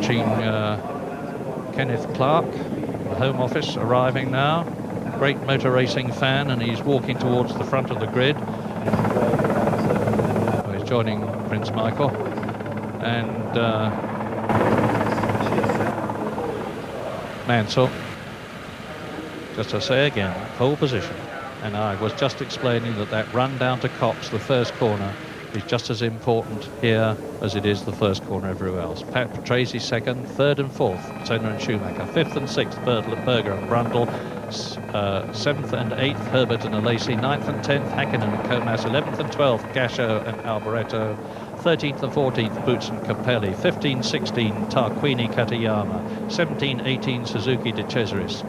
watching Kenneth Clark, the Home Office, arriving now. Great motor racing fan, and he's walking towards the front of the grid. So he's joining Prince Michael. And Mansell, just to say again, pole position. And I was just explaining that run down to Copse, the first corner, is just as important here as it is the first corner everywhere else. Pat Tracy second, third and fourth, Senna and Schumacher, fifth and sixth, Berger and Brundle, seventh and eighth, Herbert and Alesi, ninth and 10th, Hakkinen and Comas, 11th and 12th, Gasho and Alboreto, 13th and 14th, Boots and Capelli, 15-16, Tarquini Katayama, 17-18, Suzuki de Cesaris,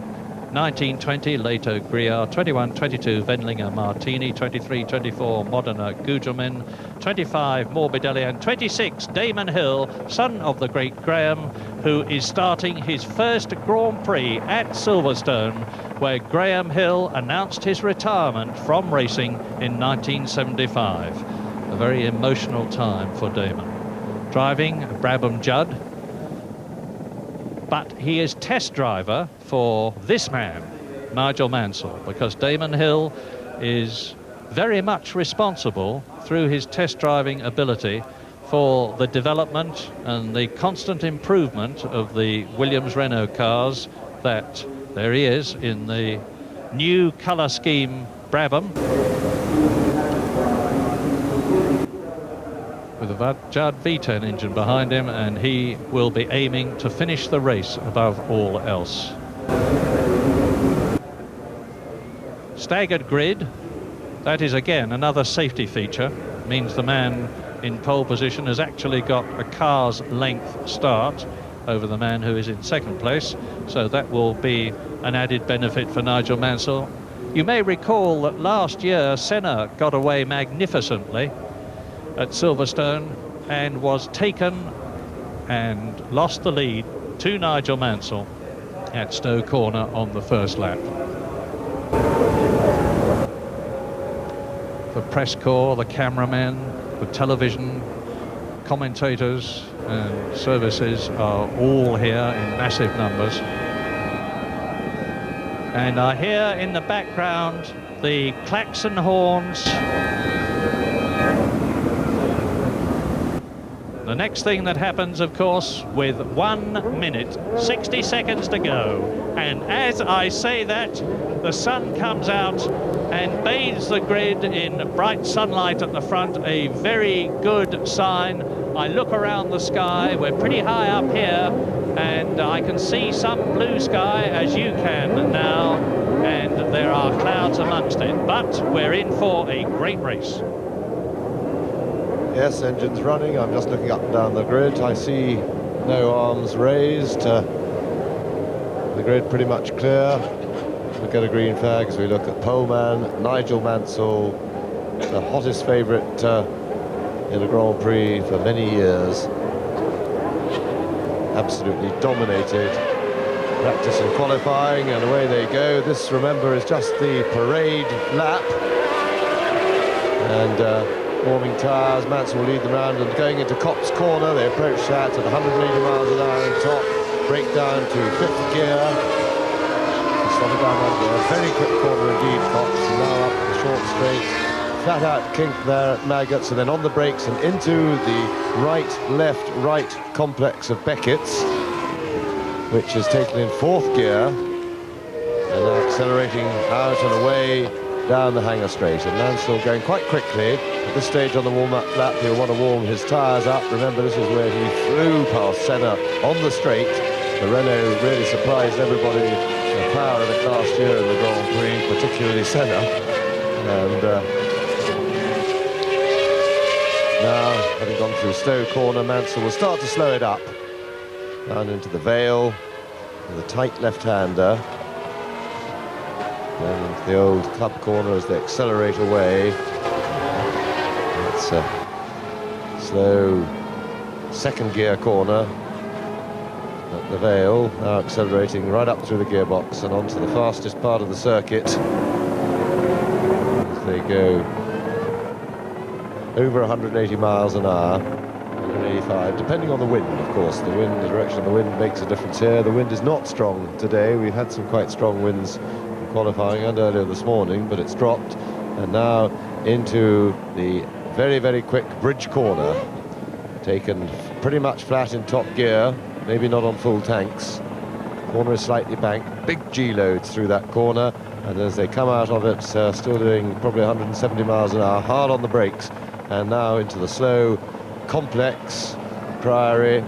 19-20, Leto Griar, 21-22, Wendlinger Martini, 23-24, Modena Gugelmin, 25, Morbidelli, and 26, Damon Hill, son of the great Graham, who is starting his first Grand Prix at Silverstone, where Graham Hill announced his retirement from racing in 1975. A very emotional time for Damon. Driving Brabham Judd, but he is test driver for this man, Nigel Mansell, because Damon Hill is very much responsible through his test driving ability for the development and the constant improvement of the Williams-Renault cars. That there he is in the new colour scheme Brabham, with a Judd V10 engine behind him, and he will be aiming to finish the race above all else. Staggered grid, that is again another safety feature, means the man in pole position has actually got a car's length start over the man who is in second place, so that will be an added benefit for Nigel Mansell. You may recall that last year Senna got away magnificently at Silverstone and was taken and lost the lead to Nigel Mansell at Stowe Corner on the first lap. The press corps, the cameramen, the television commentators and services are all here in massive numbers. And I hear in the background the klaxon horns. The next thing that happens, of course, with 1 minute, 60 seconds to go. And as I say that, the sun comes out and bathes the grid in bright sunlight at the front, a very good sign. I look around the sky, we're pretty high up here, and I can see some blue sky, as you can now, and there are clouds amongst it. But we're in for a great race. Yes, engines running. I'm just looking up and down the grid. I see no arms raised. The grid pretty much clear. We get a green flag as we look at poleman Nigel Mansell, the hottest favourite in a Grand Prix for many years. Absolutely dominated practice and qualifying, and away they go. This, remember, is just the parade lap. And warming tyres, Mansell will lead them round, and going into Copse Corner, they approach that at 180 miles an hour in top, break down to 5th gear, slow it down under a very quick corner indeed, Copse, and now up the short straight, flat out kink there at Maggots, and then on the brakes and into the right, left, right complex of Beckett's, which is taken in 4th gear, and now accelerating out and away down the Hanger Straight, and Mansell going quite quickly. At this stage on the warm-up lap, he'll want to warm his tyres up. Remember, this is where he flew past Senna on the straight. The Renault really surprised everybody, the power of it last year in the Grand Prix, particularly Senna. And now, having gone through Stowe Corner, Mansell will start to slow it up. Down into the Vale, with a tight left-hander. Then into the old club corner as they accelerate away. It's a slow 2nd gear corner at the Vale, now accelerating right up through the gearbox and onto the fastest part of the circuit as they go over 180 miles an hour, 185 1:35, depending on the wind, of course. The direction of the wind makes a difference here. The wind is not strong today. We had some quite strong winds in qualifying and earlier this morning, but it's dropped. And now into the very, very quick bridge corner, taken pretty much flat in top gear, maybe not on full tanks. Corner is slightly banked, big G-loads through that corner, and as they come out of it, still doing probably 170 miles an hour, hard on the brakes, and now into the slow, complex Priory.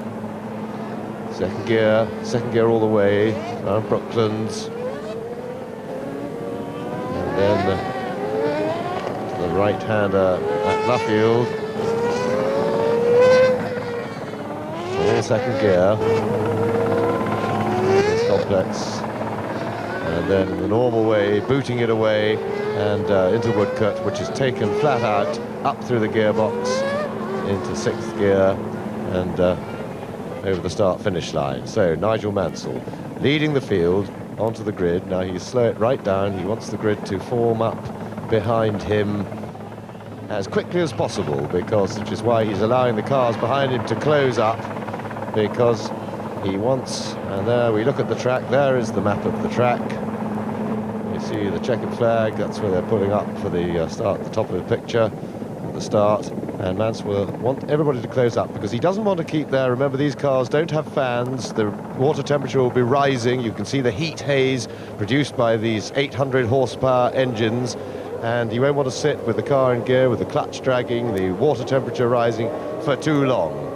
Second gear all the way, around Brooklands. And then to the right-hander at Luffield. All second gear. Complex, and then the normal way, booting it away and into Woodcote, which is taken flat out up through the gearbox into sixth gear and over the start-finish line. So Nigel Mansell leading the field onto the grid. Now he's slow it right down. He wants the grid to form up behind him as quickly as possible, which is why he's allowing the cars behind him to close up, because he wants, and there we look at the track, there is the map of the track. You see the checkered flag, that's where they're pulling up for the start, the top of the picture at the start. And Mansell will want everybody to close up because he doesn't want to keep there. Remember, these cars don't have fans, the water temperature will be rising. You can see the heat haze produced by these 800 horsepower engines, and you won't want to sit with the car in gear with the clutch dragging, the water temperature rising for too long.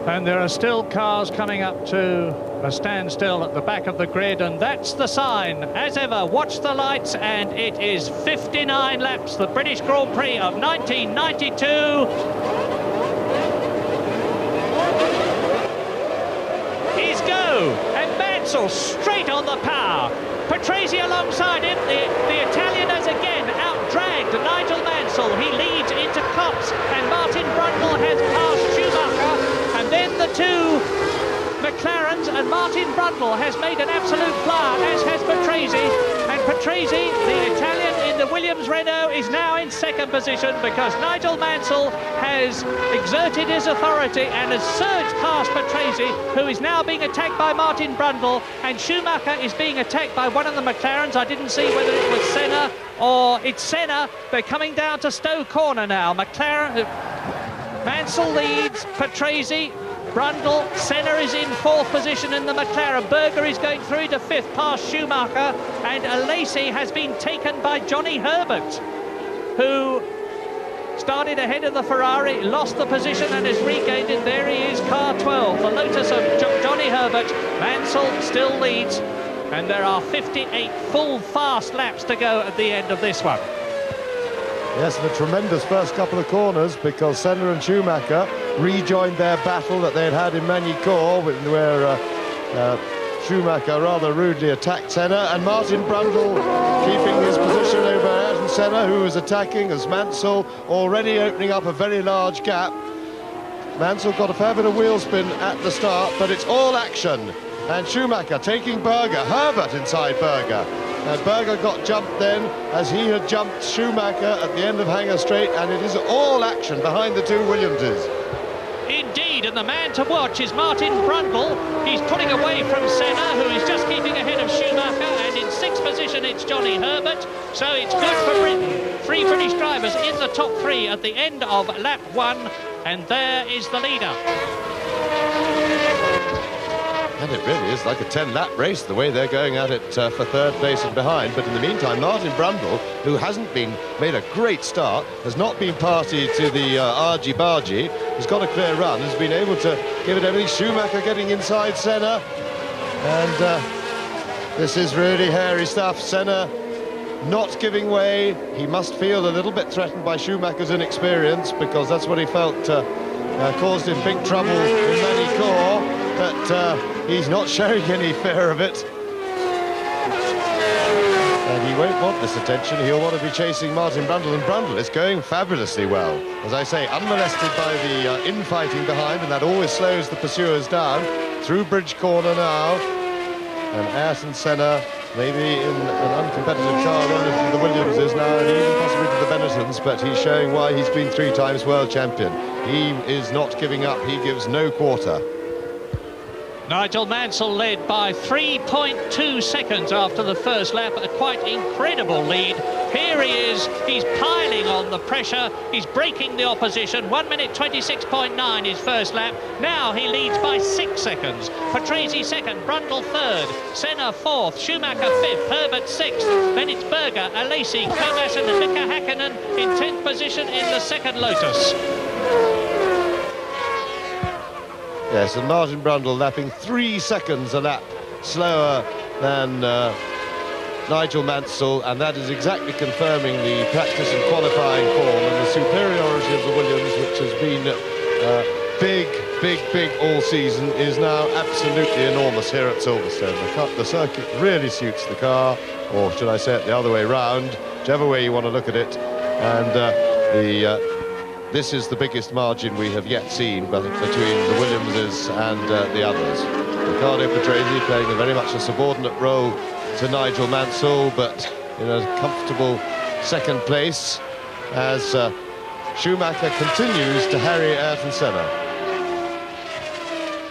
And there are still cars coming up to a standstill at the back of the grid, and that's the sign. As ever, watch the lights, and it is 59 laps, the British Grand Prix of 1992. He's go, and Mansell straight on the power. Patrese alongside him, the Italian has again out-dragged Nigel Mansell. He leads into Copse, and Martin Brundle has passed Schumacher. And then the two McLarens, and Martin Brundle has made an absolute flyer, as has Patrese. And Patrese, the Italian in the Williams Renault, is now in second position because Nigel Mansell has exerted his authority and has surged past Patrese, who is now being attacked by Martin Brundle, and Schumacher is being attacked by one of the McLarens. I didn't see whether it was Senna or it's Senna. They're coming down to Stowe Corner now. Mansell leads, Patrese, Brundle, Senna is in fourth position in the McLaren. Berger is going through to fifth past Schumacher, and Alesi has been taken by Johnny Herbert, who started ahead of the Ferrari, lost the position and has regained it. There he is, car 12, the Lotus of Johnny Herbert. Mansell still leads, and there are 58 full fast laps to go at the end of this one. Yes, and a tremendous first couple of corners, because Senna and Schumacher rejoined their battle that they had in Magny-Cours, where Schumacher rather rudely attacked Senna, and Martin Brundle keeping his position over Ayrton Senna, who was attacking, as Mansell already opening up a very large gap. Mansell got a fair bit of wheel spin at the start, but it's all action. And Schumacher taking Berger, Herbert inside Berger. And Berger got jumped then, as he had jumped Schumacher at the end of Hangar Straight, and it is all action behind the two Williamses. Indeed, and the man to watch is Martin Brundle. He's putting away from Senna, who is just keeping ahead of Schumacher, and in sixth position it's Johnny Herbert. So it's good for Britain. Three British drivers in the top three at the end of lap one, and there is the leader. And it really is like a 10-lap race, the way they're going at it for third place and behind. But in the meantime, Martin Brundle, who hasn't made a great start, has not been party to the argy-bargy, has got a clear run, has been able to give it everything. Schumacher getting inside Senna. And this is really hairy stuff. Senna not giving way. He must feel a little bit threatened by Schumacher's inexperience, because that's what he felt caused him big trouble in Magny-Cours. But he's not showing any fear of it. And he won't want this attention. He'll want to be chasing Martin Brundle, and Brundle is going fabulously well. As I say, unmolested by the infighting behind, and that always slows the pursuers down. Through Bridge Corner now, and Ayrton Senna, maybe in an uncompetitive car relative to the Williamses now, and even possibly to the Benettons, but he's showing why he's been 3 times world champion. he is not giving up. He gives no quarter. Nigel Mansell led by 3.2 seconds after the first lap, a quite incredible lead. Here he is, he's piling on the pressure, he's breaking the opposition. 1 minute 26.9 his first lap. Now he leads by 6 seconds. Patrese second, Brundle third, Senna fourth, Schumacher fifth, Herbert sixth. Then it's Berger, Alesi, Comas and Mika Hakkinen in 10th position in the second Lotus. Yes, and Martin Brundle lapping 3 seconds a lap slower than Nigel Mansell, and that is exactly confirming the practice and qualifying form and the superiority of the Williams, which has been big all season, is now absolutely enormous here at Silverstone. The circuit really suits the car, or should I say it the other way round, whichever way you want to look at it, and this is the biggest margin we have yet seen between the Williamses and the others. Riccardo Patrese playing very much a subordinate role to Nigel Mansell, but in a comfortable second place as Schumacher continues to harry Ayrton Senna.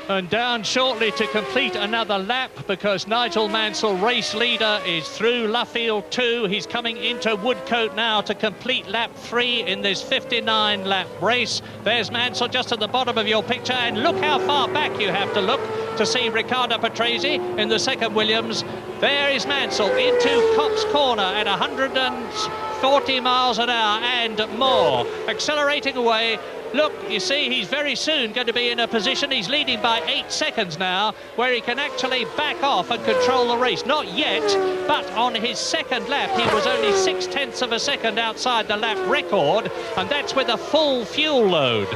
And down shortly to complete another lap, because Nigel Mansell, race leader, is through Luffield 2. He's coming into Woodcote now to complete lap 3 in this 59-lap race. There's Mansell just at the bottom of your picture, and look how far back you have to look to see Riccardo Patrese in the second Williams. There is Mansell into Copse Corner at 140 miles an hour and more, accelerating away. Look, you see, he's very soon going to be in a position, he's leading by 8 seconds now, where he can actually back off and control the race. Not yet, but on his second lap, he was only 0.6 of a second outside the lap record, and that's with a full fuel load.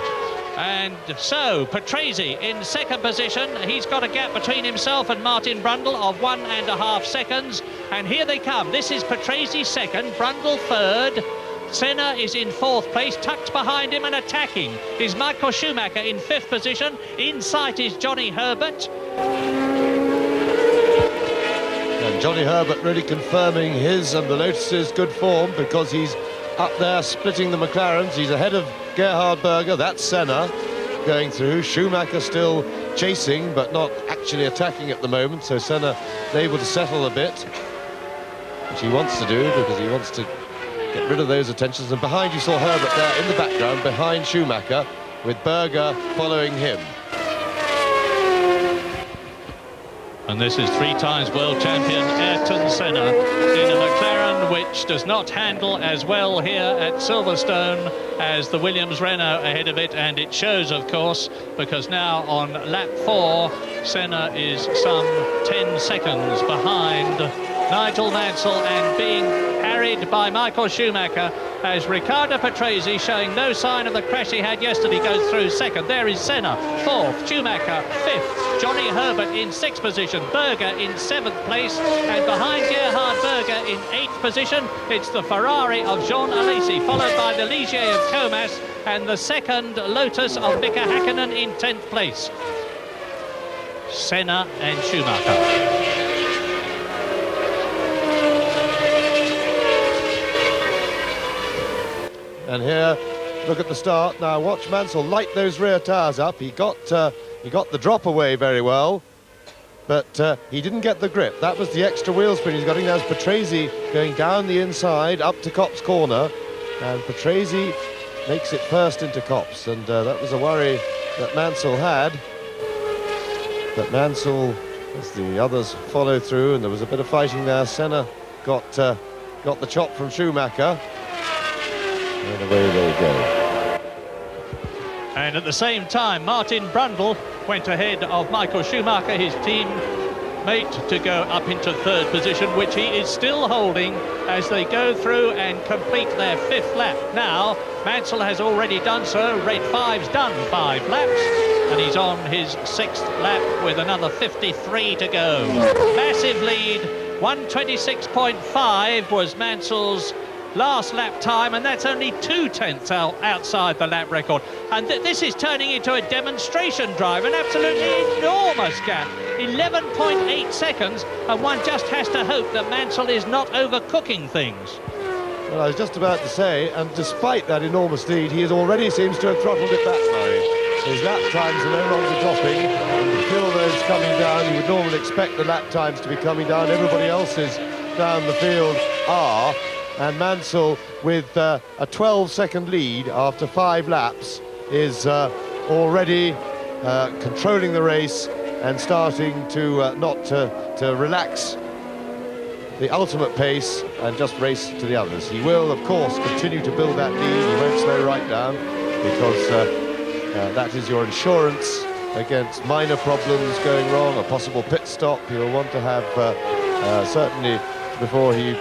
And so, Patrese in second position. He's got a gap between himself and Martin Brundle of 1.5 seconds. And here they come. This is Patrese second, Brundle third. Senna is in fourth place, tucked behind him and attacking is Michael Schumacher in fifth position. In sight is Johnny Herbert. And Johnny Herbert really confirming his and the Lotus's good form, because he's up there splitting the McLarens. He's ahead of Gerhard Berger, that's Senna going through. Schumacher still chasing, but not actually attacking at the moment, so Senna able to settle a bit, which he wants to do, because he wants to get rid of those attentions. And behind you saw Herbert there in the background, behind Schumacher, with Berger following him. And this is 3 times world champion Ayrton Senna in a McLaren which does not handle as well here at Silverstone as the Williams Renault ahead of it, and it shows, of course, because now on lap 4 Senna is some 10 seconds behind Nigel Mansell and being harried by Michael Schumacher, as Riccardo Patrese, showing no sign of the crash he had yesterday, goes through second. There is Senna fourth, Schumacher fifth, Johnny Herbert in sixth position, Berger in seventh place, and behind Gerhard Berger in eighth position it's the Ferrari of Jean Alesi, followed by the Ligier of Comas and the second Lotus of Mika Hakkinen in 10th place. Senna and Schumacher. And here, look at the start. Now watch Mansell light those rear tyres up. He got the drop away very well, but he didn't get the grip. That was the extra wheel spin he's getting. There's Patrese going down the inside up to Copse Corner, and Patrese makes it first into Copse, and that was a worry that Mansell had. But Mansell, as the others follow through, and there was a bit of fighting there. Senna got the chop from Schumacher. And away they go. And at the same time, Martin Brundle went ahead of Michael Schumacher, his teammate, to go up into third position, which he is still holding as they go through and complete their fifth lap. Now, Mansell has already done so. Red 5's done 5 laps, and he's on his 6th lap with another 53 to go. Massive lead. 1:26.5 was Mansell's last lap time, and that's only 0.2 outside the lap record. And this is turning into a demonstration drive, an absolutely enormous gap. 11.8 seconds, and one just has to hope that Mansell is not overcooking things. Well, I was just about to say, and despite that enormous lead, he already seems to have throttled it back, Murray. His lap times are no longer dropping, and the feel those coming down, you would normally expect the lap times to be coming down. Everybody else's down the field are, and Mansell, with a 12-second lead after 5 laps, is already controlling the race and starting to not to relax the ultimate pace and just race to the others. He will, of course, continue to build that lead. He won't slow right down, because that is your insurance against minor problems going wrong, a possible pit stop. He'll want to have, certainly before he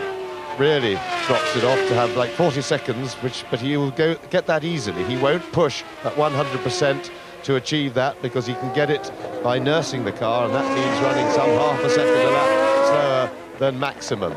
really drops it off, to have like 40 seconds, but he will get that easily. He won't push at 100% to achieve that, because he can get it by nursing the car, and that means running some half a second a lap slower than maximum.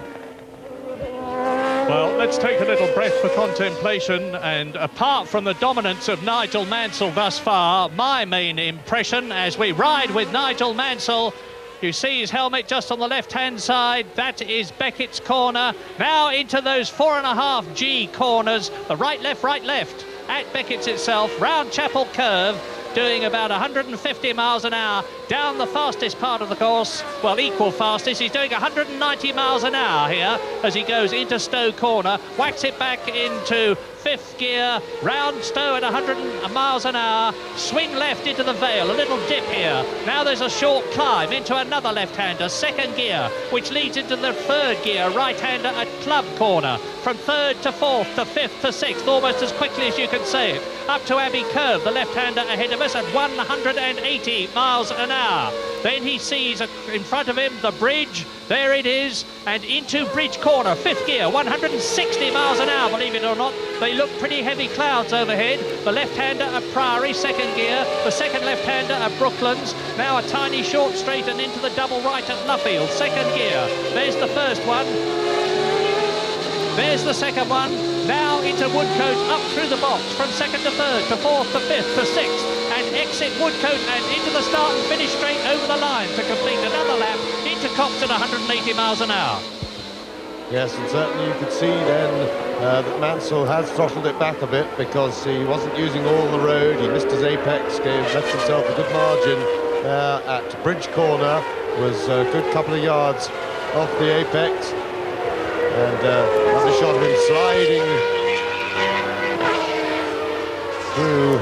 Well, let's take a little breath for contemplation, and apart from the dominance of Nigel Mansell thus far, my main impression as we ride with Nigel Mansell, you see his helmet just on the left-hand side. That is Beckett's corner. Now into those 4.5G corners, the right, left at Beckett's itself, round Chapel Curve, doing about 150 miles an hour down the fastest part of the course. Well, equal fastest. He's doing 190 miles an hour here as he goes into Stowe Corner, whacks it back into 5th gear, round Stowe at 100 miles an hour, swing left into the Vale, a little dip here. Now there's a short climb into another left-hander, 2nd gear, which leads into the 3rd gear, right-hander at Club Corner, from 3rd to 4th to 5th to 6th, almost as quickly as you can say it, up to Abbey Curve, the left-hander ahead of us at 180 miles an hour. Then he sees in front of him the bridge, there it is, and into Bridge Corner, 5th gear, 160 miles an hour, believe it or not. They look pretty heavy clouds overhead. The left-hander at Priory, 2nd gear, the 2nd left-hander at Brooklands, now a tiny short straight and into the double right at Luffield, 2nd gear. There's the first one. There's the second one. Now into Woodcote, up through the box, from 2nd to 3rd to 4th to 5th to 6th, and exit Woodcote and into the start and finish straight over the line to complete another lap into Copse at 180 miles an hour. Yes, and certainly you could see then that Mansell has throttled it back a bit, because he wasn't using all the road. He missed his apex, left himself a good margin at Bridge Corner, was a good couple of yards off the apex. And another shot of him sliding through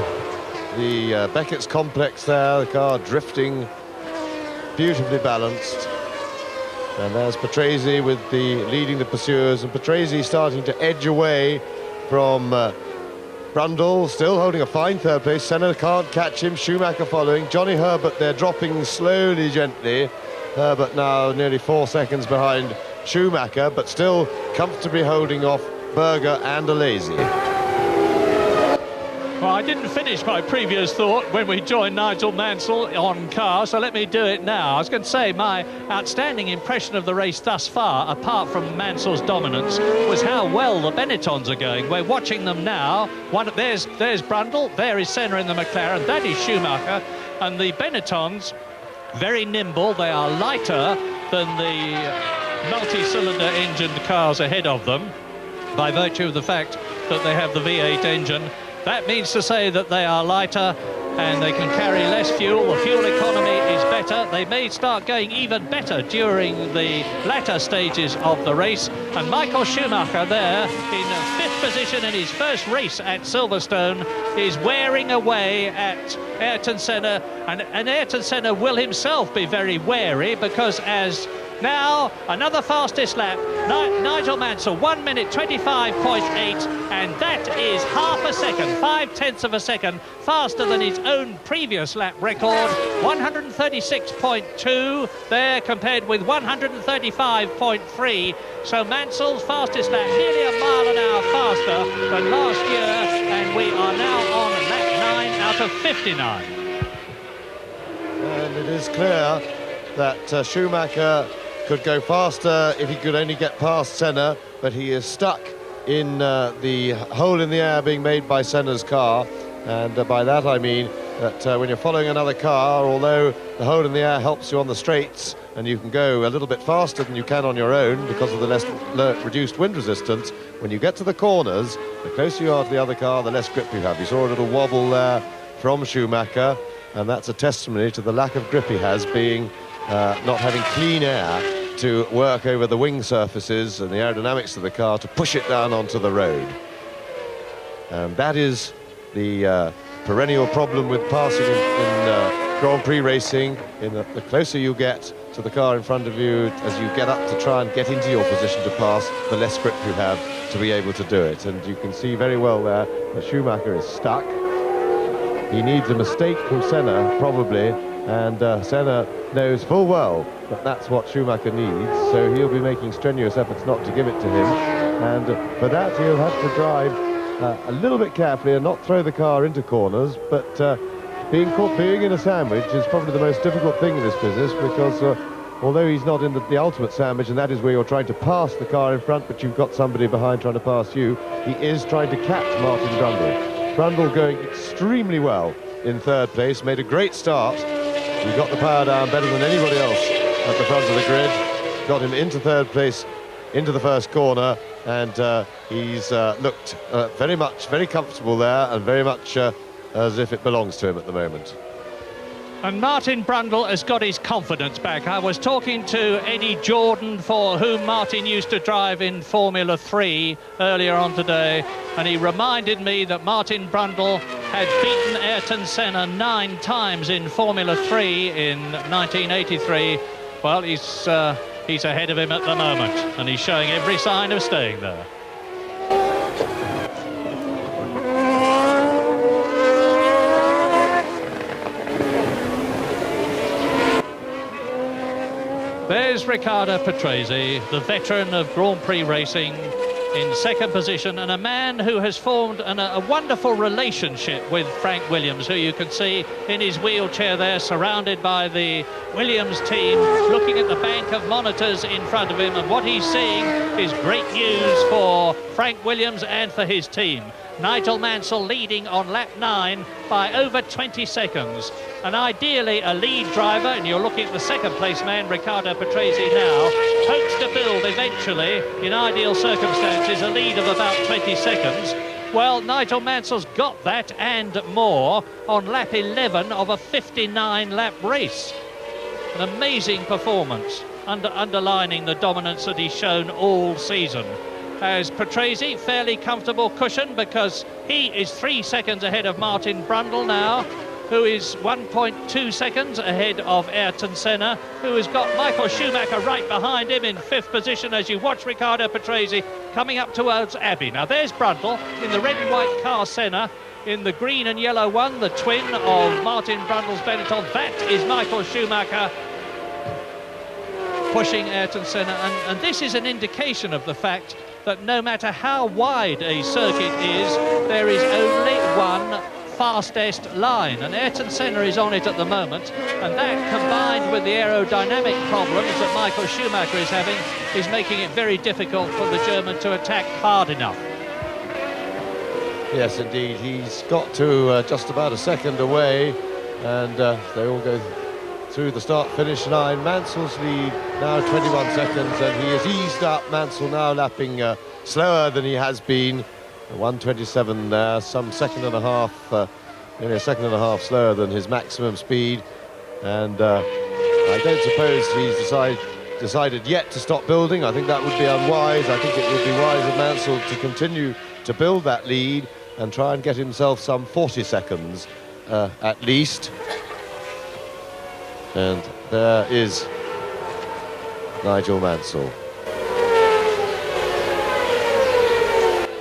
the Beckett's complex there, the car drifting, beautifully balanced. And there's Patrese with leading the pursuers, and Patrese starting to edge away from Brundle, still holding a fine 3rd place. Senna can't catch him, Schumacher following. Johnny Herbert, they're dropping slowly, gently. Herbert now nearly 4 seconds behind Schumacher, but still comfortably holding off Berger and Alesi. Well, I didn't finish my previous thought when we joined Nigel Mansell on car, so let me do it now. I was going to say my outstanding impression of the race thus far, apart from Mansell's dominance, was how well the Benettons are going. We're watching them now. There's Brundle, there is Senna in the McLaren, that is Schumacher, and the Benettons, very nimble. They are lighter than the multi-cylinder engined cars ahead of them, by virtue of the fact that they have the V8 engine. That means to say that they are lighter and they can carry less fuel. The fuel economy is better. They may start going even better during the latter stages of the race. And Michael Schumacher there in 5th position in his first race at Silverstone is wearing away at Ayrton Senna, and Ayrton Senna will himself be very wary, because as now another fastest lap, Nigel Mansell, 1 minute 25.8, and that is half a second, 5/10 of a second faster than his own previous lap record. 136.2 there compared with 135.3. So Mansell's fastest lap, nearly a mile an hour faster than last year, and we are now on lap 9 out of 59. And it is clear that Schumacher could go faster if he could only get past Senna, but he is stuck in the hole in the air being made by Senna's car. And by that I mean that when you're following another car, although the hole in the air helps you on the straights and you can go a little bit faster than you can on your own because of the reduced wind resistance. When you get to the corners, the closer you are to the other car, the less grip you have. You saw a little wobble there from Schumacher, and that's a testimony to the lack of grip he has, being not having clean air to work over the wing surfaces and the aerodynamics of the car to push it down onto the road. And that is the perennial problem with passing in Grand Prix racing. The closer you get to the car in front of you, as you get up to try and get into your position to pass, the less grip you have to be able to do it. And you can see very well there that Schumacher is stuck. He needs a mistake from Senna, probably, and Senna knows full well that that's what Schumacher needs, so he'll be making strenuous efforts not to give it to him. And for that, he'll have to drive a little bit carefully and not throw the car into corners, but being in a sandwich is probably the most difficult thing in this business, because although he's not in the ultimate sandwich, and that is where you're trying to pass the car in front, but you've got somebody behind trying to pass you, he is trying to catch Martin Brundle. Brundle going extremely well in third place, made a great start. He got the power down better than anybody else at the front of the grid, got him into third place, into the first corner, and he's looked very comfortable there, and very much as if it belongs to him at the moment. And Martin Brundle has got his confidence back. I was talking to Eddie Jordan, for whom Martin used to drive in Formula 3 earlier on today, and he reminded me that Martin Brundle had beaten Ayrton Senna 9 times in Formula 3 in 1983. Well, he's ahead of him at the moment, and he's showing every sign of staying there. There's Riccardo Patrese, the veteran of Grand Prix racing, in second position, and a man who has formed a wonderful relationship with Frank Williams, who you can see in his wheelchair there, surrounded by the Williams team, looking at the bank of monitors in front of him, and what he's seeing is great news for Frank Williams and for his team. Nigel Mansell leading on lap 9 by over 20 seconds. And ideally a lead driver, and you're looking at the second place man, Riccardo Patrese now, hopes to build eventually, in ideal circumstances, a lead of about 20 seconds. Well, Nigel Mansell's got that and more on lap 11 of a 59-lap race. An amazing performance, underlining the dominance that he's shown all season. As Patrese, fairly comfortable cushion, because he is 3 seconds ahead of Martin Brundle now, who is 1.2 seconds ahead of Ayrton Senna, who has got Michael Schumacher right behind him in 5th position as you watch Riccardo Patrese coming up towards Abbey. Now there's Brundle in the red and white car, Senna in the green and yellow one, the twin of Martin Brundle's Benetton. That is Michael Schumacher pushing Ayrton Senna, and this is an indication of the fact that no matter how wide a circuit is, there is only one fastest line, and Ayrton Senna is on it at the moment, and that, combined with the aerodynamic problems that Michael Schumacher is having, is making it very difficult for the German to attack hard enough. Yes, indeed, he's got to just about a second away, and they all go through the start-finish line. Mansell's lead now 21 seconds, and he has eased up. Mansell now lapping slower than he has been. 1:27 there, some second and a half, nearly a second and a half slower than his maximum speed. And I don't suppose he's decided yet to stop building. I think that would be unwise. I think it would be wise of Mansell to continue to build that lead and try and get himself some 40 seconds at least. And there is Nigel Mansell.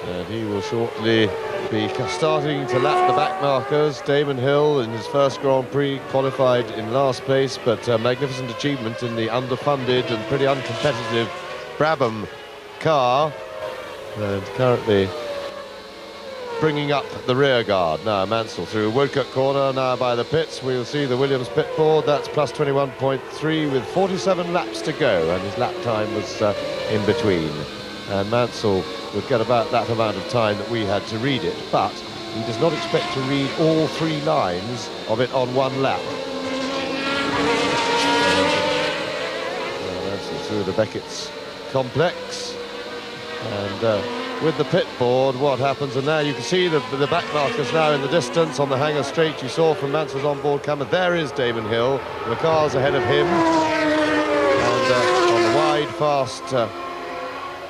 And he will shortly be starting to lap the back markers. Damon Hill in his first Grand Prix qualified in last place, but a magnificent achievement in the underfunded and pretty uncompetitive Brabham car. And currently bringing up the rear guard. Now Mansell through Woodcote corner, now by the pits. We'll see the Williams pit board. That's plus 21.3 with 47 laps to go, and his lap time was in between. And Mansell would get about that amount of time that we had to read it, but he does not expect to read all 3 lines of it on one lap. through the Beckett's complex. And with the pit board, what happens? And now you can see the back markers now in the distance on the hangar straight. You saw from Mansell's onboard camera, there is Damon Hill. The car's ahead of him. And on the wide, fast,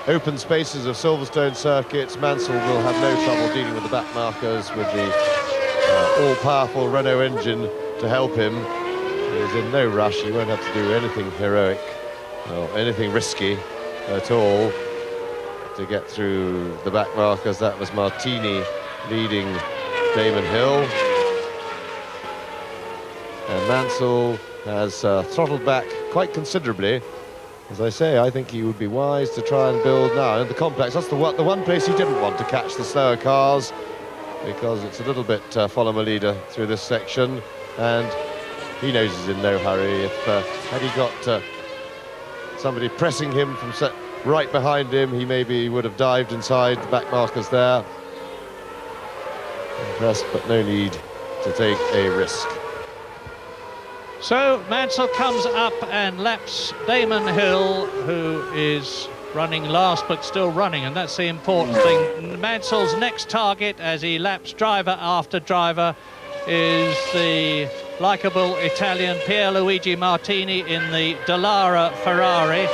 open spaces of Silverstone circuits, Mansell will have no trouble dealing with the back markers with the all-powerful Renault engine to help him. He's in no rush. He won't have to do anything heroic or anything risky at all to get through the back markers. That was Martini leading Damon Hill. And Mansell has throttled back quite considerably. As I say, I think he would be wise to try and build now in the complex. That's the one place he didn't want to catch the slower cars, because it's a little bit follow my leader through this section, and he knows he's in no hurry. If had he got somebody pressing him from right behind him, he maybe would have dived inside the back markers there. Impressed, but no need to take a risk. So Mansell comes up and laps Damon Hill, who is running last but still running, and that's the important thing. Mansell's next target, as he laps driver after driver, is the likeable Italian Pierluigi Martini in the Dallara Ferrari.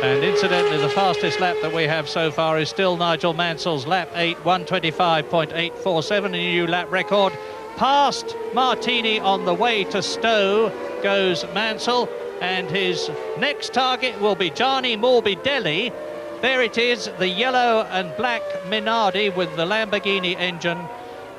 And incidentally, the fastest lap that we have so far is still Nigel Mansell's lap 8, 1:25.847, a new lap record. Past Martini on the way to Stowe goes Mansell, and his next target will be Gianni Morbidelli. There it is, the yellow and black Minardi with the Lamborghini engine.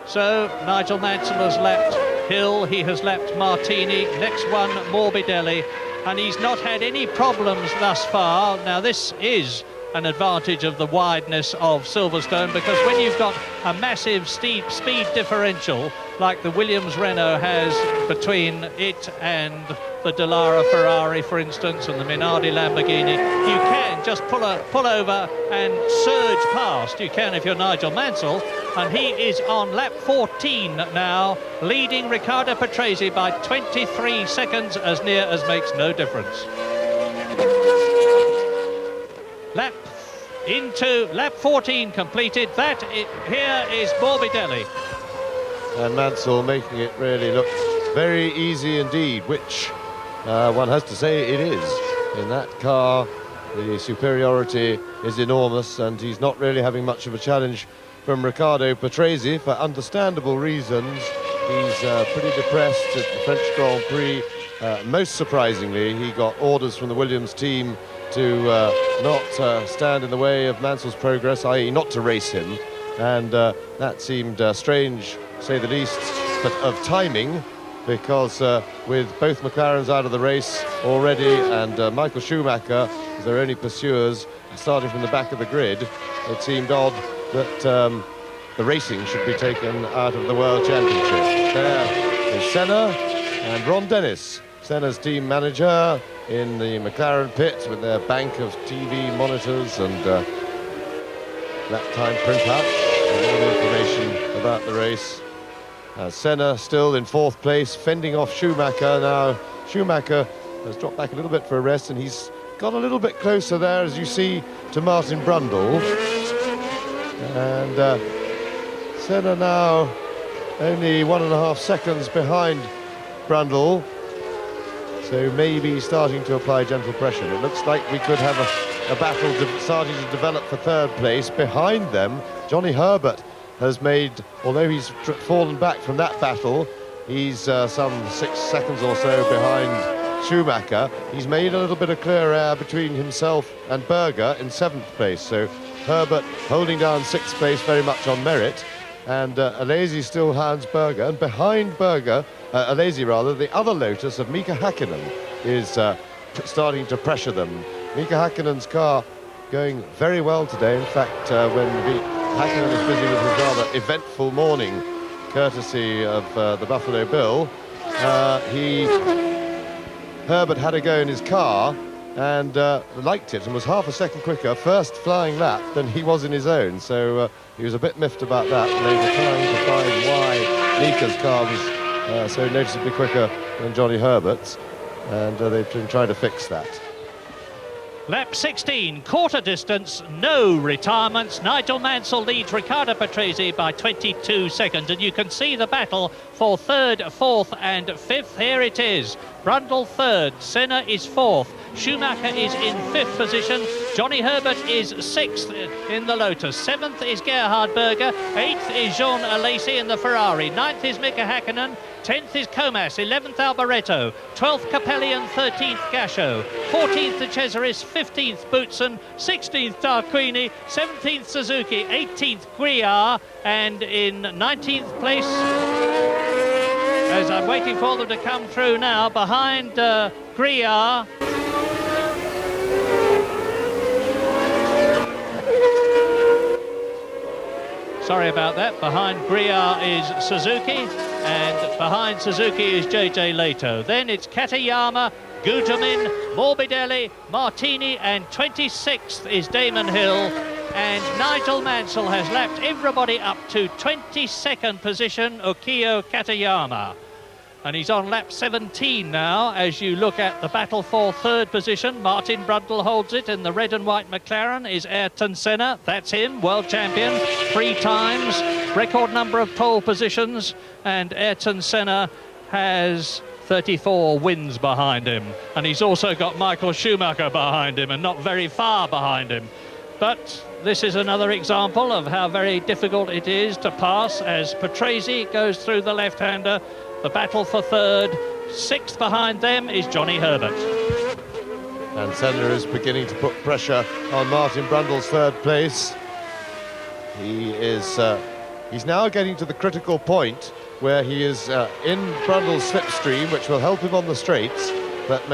So Nigel Mansell has lapped Hill, he has lapped Martini, next one Morbidelli, and he's not had any problems thus far. Now this is an advantage of the wideness of Silverstone, because when you've got a massive speed differential like the Williams Renault has between it and the Dallara Ferrari, for instance, and the Minardi Lamborghini, you can just pull over and surge past. You can if you're Nigel Mansell, and he is on lap 14 now, leading Riccardo Patrese by 23 seconds, as near as makes no difference. Lap 14 completed. Here is Morbidelli. And Mansell making it really look very easy indeed, which one has to say it is. In that car, the superiority is enormous, and he's not really having much of a challenge from Riccardo Patrese for understandable reasons. He's pretty depressed at the French Grand Prix. Most surprisingly, he got orders from the Williams team to not stand in the way of Mansell's progress, i.e. not to race him, and that seemed strange, to say the least, but of timing, because with both McLarens out of the race already, and Michael Schumacher as their only pursuers starting from the back of the grid, it seemed odd that the racing should be taken out of the World Championship. There is Senna and Ron Dennis, Senna's team manager, in the McLaren pit with their bank of TV monitors and lap time printouts and all the information about the race. Senna still in fourth place, fending off Schumacher. Now Schumacher has dropped back a little bit for a rest, and he's got a little bit closer there, as you see, to Martin Brundle. And Senna now only 1.5 seconds behind Brundle, so maybe starting to apply gentle pressure. It looks like we could have a battle starting to develop for third place. Behind them, Johnny Herbert has made, although he's fallen back from that battle, he's some 6 seconds or so behind Schumacher. He's made a little bit of clear air between himself and Berger in 7th place. So Herbert holding down 6th place very much on merit, and Alesi still hounds Berger, and behind Berger, Alesi rather, the other Lotus of Mika Hakkinen is starting to pressure them. Mika Hakkinen's car going very well today. In fact, when Hakkinen was busy with his rather eventful morning, courtesy of the Buffalo Bill, Herbert had a go in his car and liked it and was half a second quicker, first flying lap, than he was in his own. So he was a bit miffed about that, and they were trying to find why Mika's car was so noticeably quicker than Johnny Herbert's. and they've been trying to fix that. Lap 16, quarter distance, no retirements. Nigel Mansell leads Riccardo Patrese by 22 seconds, and you can see the battle for third, fourth and fifth. Here it is. Brundle third, Senna is fourth, Schumacher is in fifth position, Johnny Herbert is sixth in the Lotus, seventh is Gerhard Berger, eighth is Jean Alesi in the Ferrari, ninth is Mika Hakkinen, 10th is Comas, 11th Alboreto, 12th Capelli and 13th Gasho, 14th De Cesaris, 15th Boutsen, 16th Tarquini, 17th Suzuki, 18th Guiar, and in 19th place, as I'm waiting for them to come through now, behind Guiar. Sorry about that. Behind Guiar is Suzuki, and behind Suzuki is JJ Leto. Then it's Katayama, Gutermin, Morbidelli, Martini, and 26th is Damon Hill. And Nigel Mansell has lapped everybody up to 22nd position, Ukio Katayama. And he's on lap 17 now. As you look at the battle for third position, Martin Brundle holds it. In the red and white McLaren is Ayrton Senna. That's him, world champion, 3 times. Record number of pole positions. And Ayrton Senna has 34 wins behind him. And he's also got Michael Schumacher behind him, and not very far behind him. But this is another example of how very difficult it is to pass as Patrese goes through the left-hander. The battle for third. 6th behind them is Johnny Herbert. And Senna is beginning to put pressure on Martin Brundle's third place. He's now getting to the critical point where he is in Brundle's slipstream, which will help him on the straights, but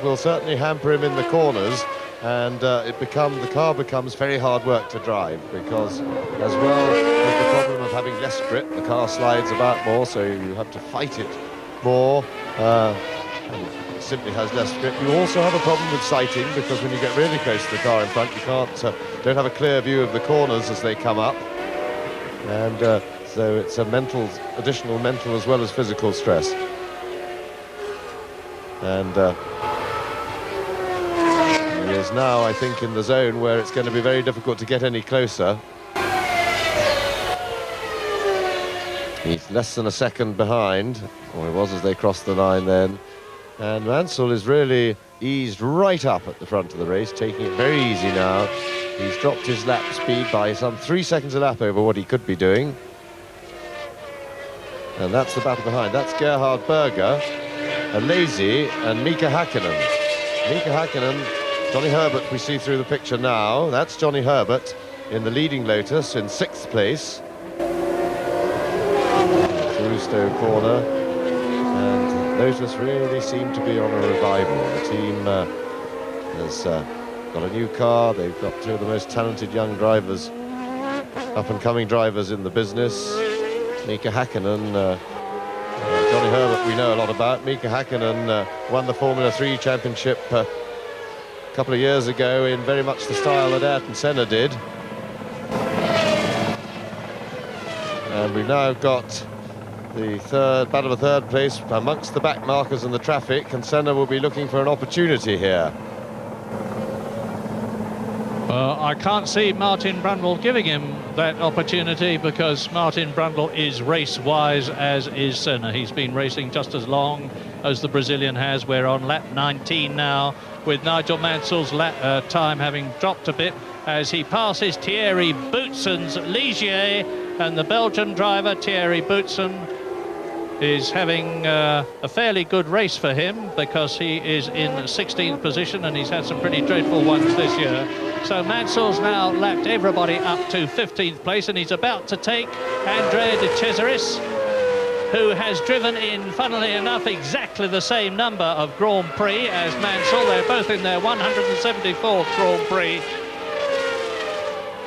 will certainly hamper him in the corners. And the car becomes very hard work to drive, because as well as the problem of having less grip, the car slides about more, so you have to fight it more, and it simply has less grip. You also have a problem with sighting, because when you get really close to the car in front, you don't have a clear view of the corners as they come up, and so it's a additional mental as well as physical stress. And he is now, I think, in the zone where it's going to be very difficult to get any closer. He's less than a second behind, or he was as they crossed the line then. And Mansell is really eased right up at the front of the race, taking it very easy now. He's dropped his lap speed by some 3 seconds a lap over what he could be doing. And that's the battle behind. That's Gerhard Berger, Alesi, and Mika Hakkinen. Mika Hakkinen, Johnny Herbert we see through the picture now. That's Johnny Herbert in the leading Lotus in 6th place. Rusto corner, and Lotus really seem to be on a revival. The team has got a new car. They've got 2 of the most talented young drivers, up-and-coming drivers in the business. Mika Hakkinen, Johnny Herbert we know a lot about. Mika Hakkinen won the Formula 3 championship a couple of years ago in very much the style that Ayrton Senna did. And we've now got the battle of third place amongst the back markers and the traffic, and Senna will be looking for an opportunity here. I can't see Martin Brundle giving him that opportunity, because Martin Brundle is race-wise, as is Senna. He's been racing just as long as the Brazilian has. We're on lap 19 now, with Nigel Mansell's time having dropped a bit as he passes Thierry Boutsen's Ligier, and the Belgian driver Thierry Boutsen is having a fairly good race for him, because he is in 16th position and he's had some pretty dreadful ones this year. So Mansell's now lapped everybody up to 15th place, and he's about to take Andrea De Cesaris, who has driven in, funnily enough, exactly the same number of Grand Prix as Mansell. They're both in their 174th Grand Prix.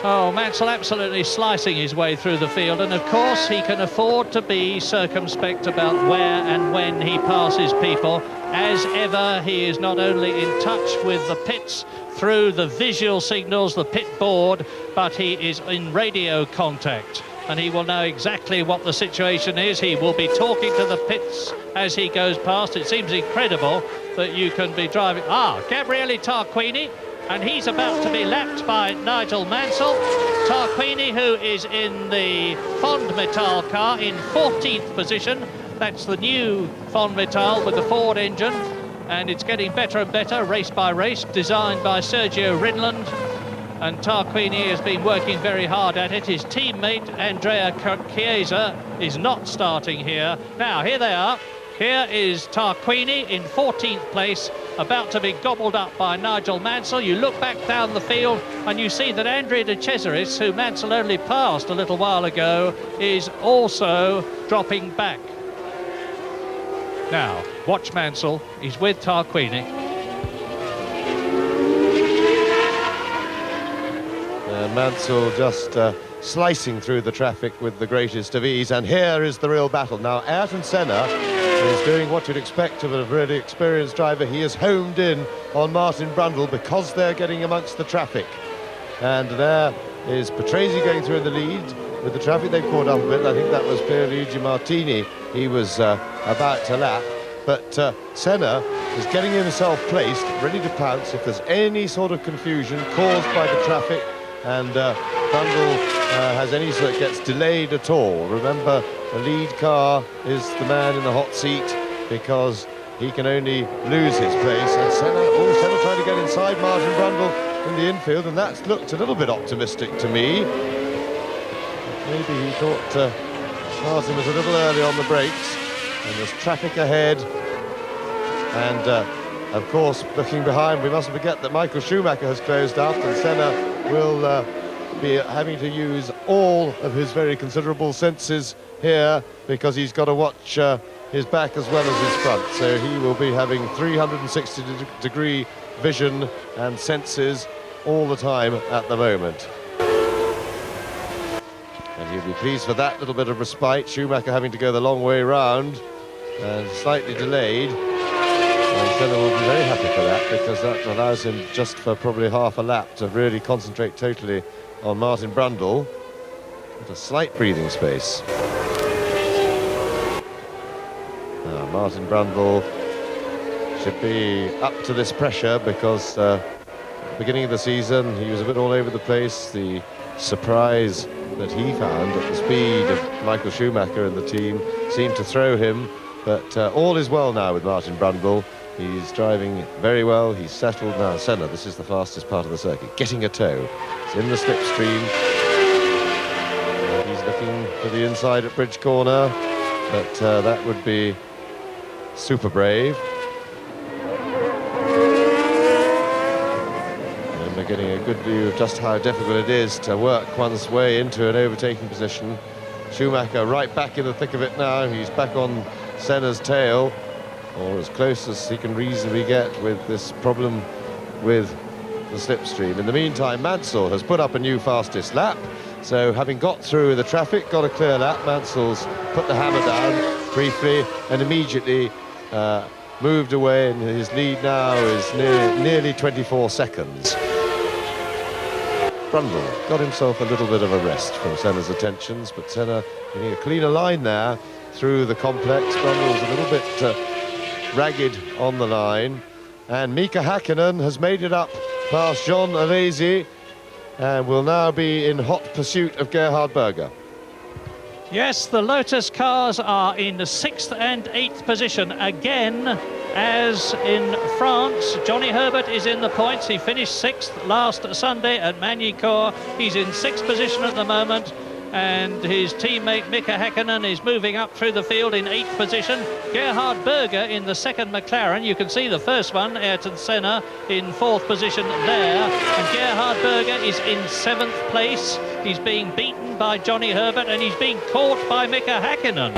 Oh, Mansell absolutely slicing his way through the field, and of course he can afford to be circumspect about where and when he passes people. As ever, he is not only in touch with the pits through the visual signals, the pit board, but he is in radio contact, and he will know exactly what the situation is. He will be talking to the pits as he goes past. It seems incredible that you can be driving. Gabriele Tarquini, and he's about to be lapped by Nigel Mansell. Tarquini, who is in the Fondmetal car in 14th position. That's the new Fondmetal with the Ford engine, and it's getting better and better race by race, designed by Sergio Rinland. And Tarquini has been working very hard at it. His teammate, Andrea Chiesa, is not starting here. Now, here they are. Here is Tarquini in 14th place, about to be gobbled up by Nigel Mansell. You look back down the field and you see that Andrea De Cesaris, who Mansell only passed a little while ago, is also dropping back. Now, watch Mansell. He's with Tarquini. Mansell just slicing through the traffic with the greatest of ease, and here is the real battle. Now, Ayrton Senna is doing what you'd expect of a really experienced driver. He is homed in on Martin Brundle because they're getting amongst the traffic. And there is Patrese going through in the lead. With the traffic, they've caught up a bit. I think that was Pierluigi Martini he was about to lap. But Senna is getting himself placed, ready to pounce if there's any sort of confusion caused by the traffic, and Brundle has any sort that gets delayed at all. Remember, the lead car is the man in the hot seat because he can only lose his place. And Senna trying to get inside Martin Brundle in the infield, and that's looked a little bit optimistic to me. Maybe he thought Martin was a little early on the brakes, and there's traffic ahead. And of course, looking behind, we mustn't forget that Michael Schumacher has closed up, and Senna will be having to use all of his very considerable senses here because he's got to watch his back as well as his front. So he will be having 360-degree vision and senses all the time at the moment. And he'll be pleased for that little bit of respite. Schumacher having to go the long way round and slightly delayed. And Senna will be very happy for that, because that allows him, just for probably half a lap, to really concentrate totally on Martin Brundle with a slight breathing space. Now, Martin Brundle should be up to this pressure because beginning of the season he was a bit all over the place. The surprise that he found at the speed of Michael Schumacher and the team seemed to throw him, but all is well now with Martin Brundle. He's driving very well, he's settled now. Senna, this is the fastest part of the circuit, getting a toe. It's in the slipstream. He's looking for the inside at Bridge Corner, but that would be super brave. And we're getting a good view of just how difficult it is to work one's way into an overtaking position. Schumacher right back in the thick of it now. He's back on Senna's tail, or as close as he can reasonably get with this problem with the slipstream. In the meantime, Mansell has put up a new fastest lap. So having got through the traffic, got a clear lap, Mansell's put the hammer down briefly and immediately moved away, and his lead now is nearly 24 seconds. Brundle got himself a little bit of a rest from Senna's attentions, but Senna getting a cleaner line there through the complex. Brundle's a little bit ragged on the line, and Mika Hakkinen has made it up past John Alesi and will now be in hot pursuit of Gerhard Berger. Yes, the Lotus cars are in 6th and 8th position again, as in France. Johnny Herbert is in the points. He finished 6th last Sunday at Magny-Cours. He's in 6th position at the moment, and his teammate Mika Hakkinen is moving up through the field in 8th position. Gerhard Berger in the 2nd McLaren. You can see the first one, Ayrton Senna, in 4th position there. And Gerhard Berger is in 7th place. He's being beaten by Johnny Herbert, and he's being caught by Mika Hakkinen.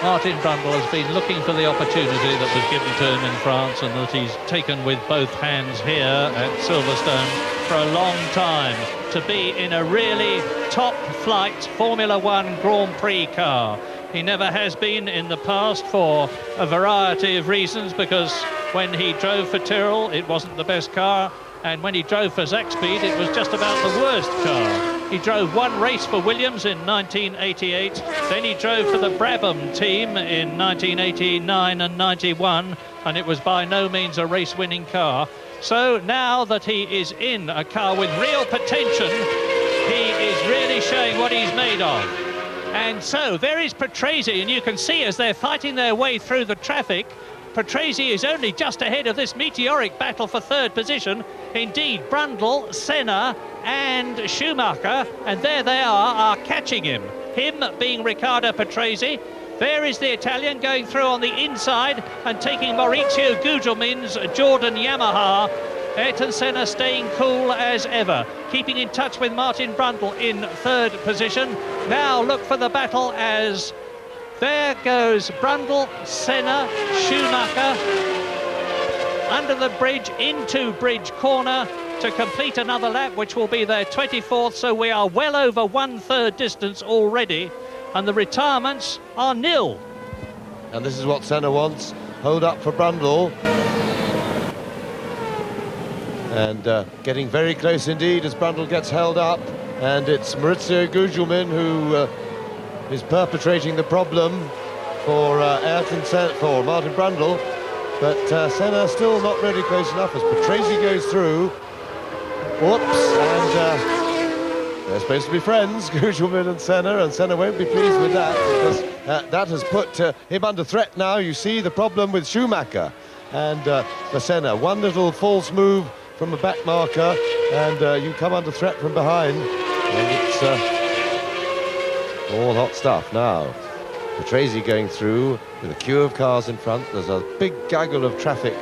Martin Brundle has been looking for the opportunity that was given to him in France, and that he's taken with both hands here at Silverstone for a long time, to be in a really top-flight Formula One Grand Prix car. He never has been in the past for a variety of reasons, because when he drove for Tyrrell, it wasn't the best car, and when he drove for Zakspeed, it was just about the worst car. He drove one race for Williams in 1988. Then he drove for the Brabham team in 1989 and 91, and it was by no means a race-winning car. So now that he is in a car with real potential, he is really showing what he's made of. And so there is Patrese, and you can see as they're fighting their way through the traffic, Patrese is only just ahead of this meteoric battle for third position. Indeed, Brundle, Senna and Schumacher, and there they are catching him. Him being Riccardo Patrese. There is the Italian going through on the inside and taking Maurizio Gugelmin's Jordan Yamaha. Ayrton Senna staying cool as ever, keeping in touch with Martin Brundle in third position. Now look for the battle as there goes Brundle, Senna, Schumacher under the bridge into Bridge Corner to complete another lap, which will be their 24th. So we are well over 1/3 distance already, and the retirements are nil. And this is what Senna wants. Hold up for Brundle. And getting very close indeed as Brundle gets held up. And it's Maurizio Gugelmin who is perpetrating the problem for for Martin Brundle. But Senna still not really close enough as Patrese goes through. Whoops, and they're supposed to be friends, Gugelmin and Senna won't be pleased with that, because that has put him under threat now. You see the problem with Schumacher and for Senna. One little false move from a back marker and you come under threat from behind, and it's all hot stuff now. Patrese going through with a queue of cars in front. There's a big gaggle of traffic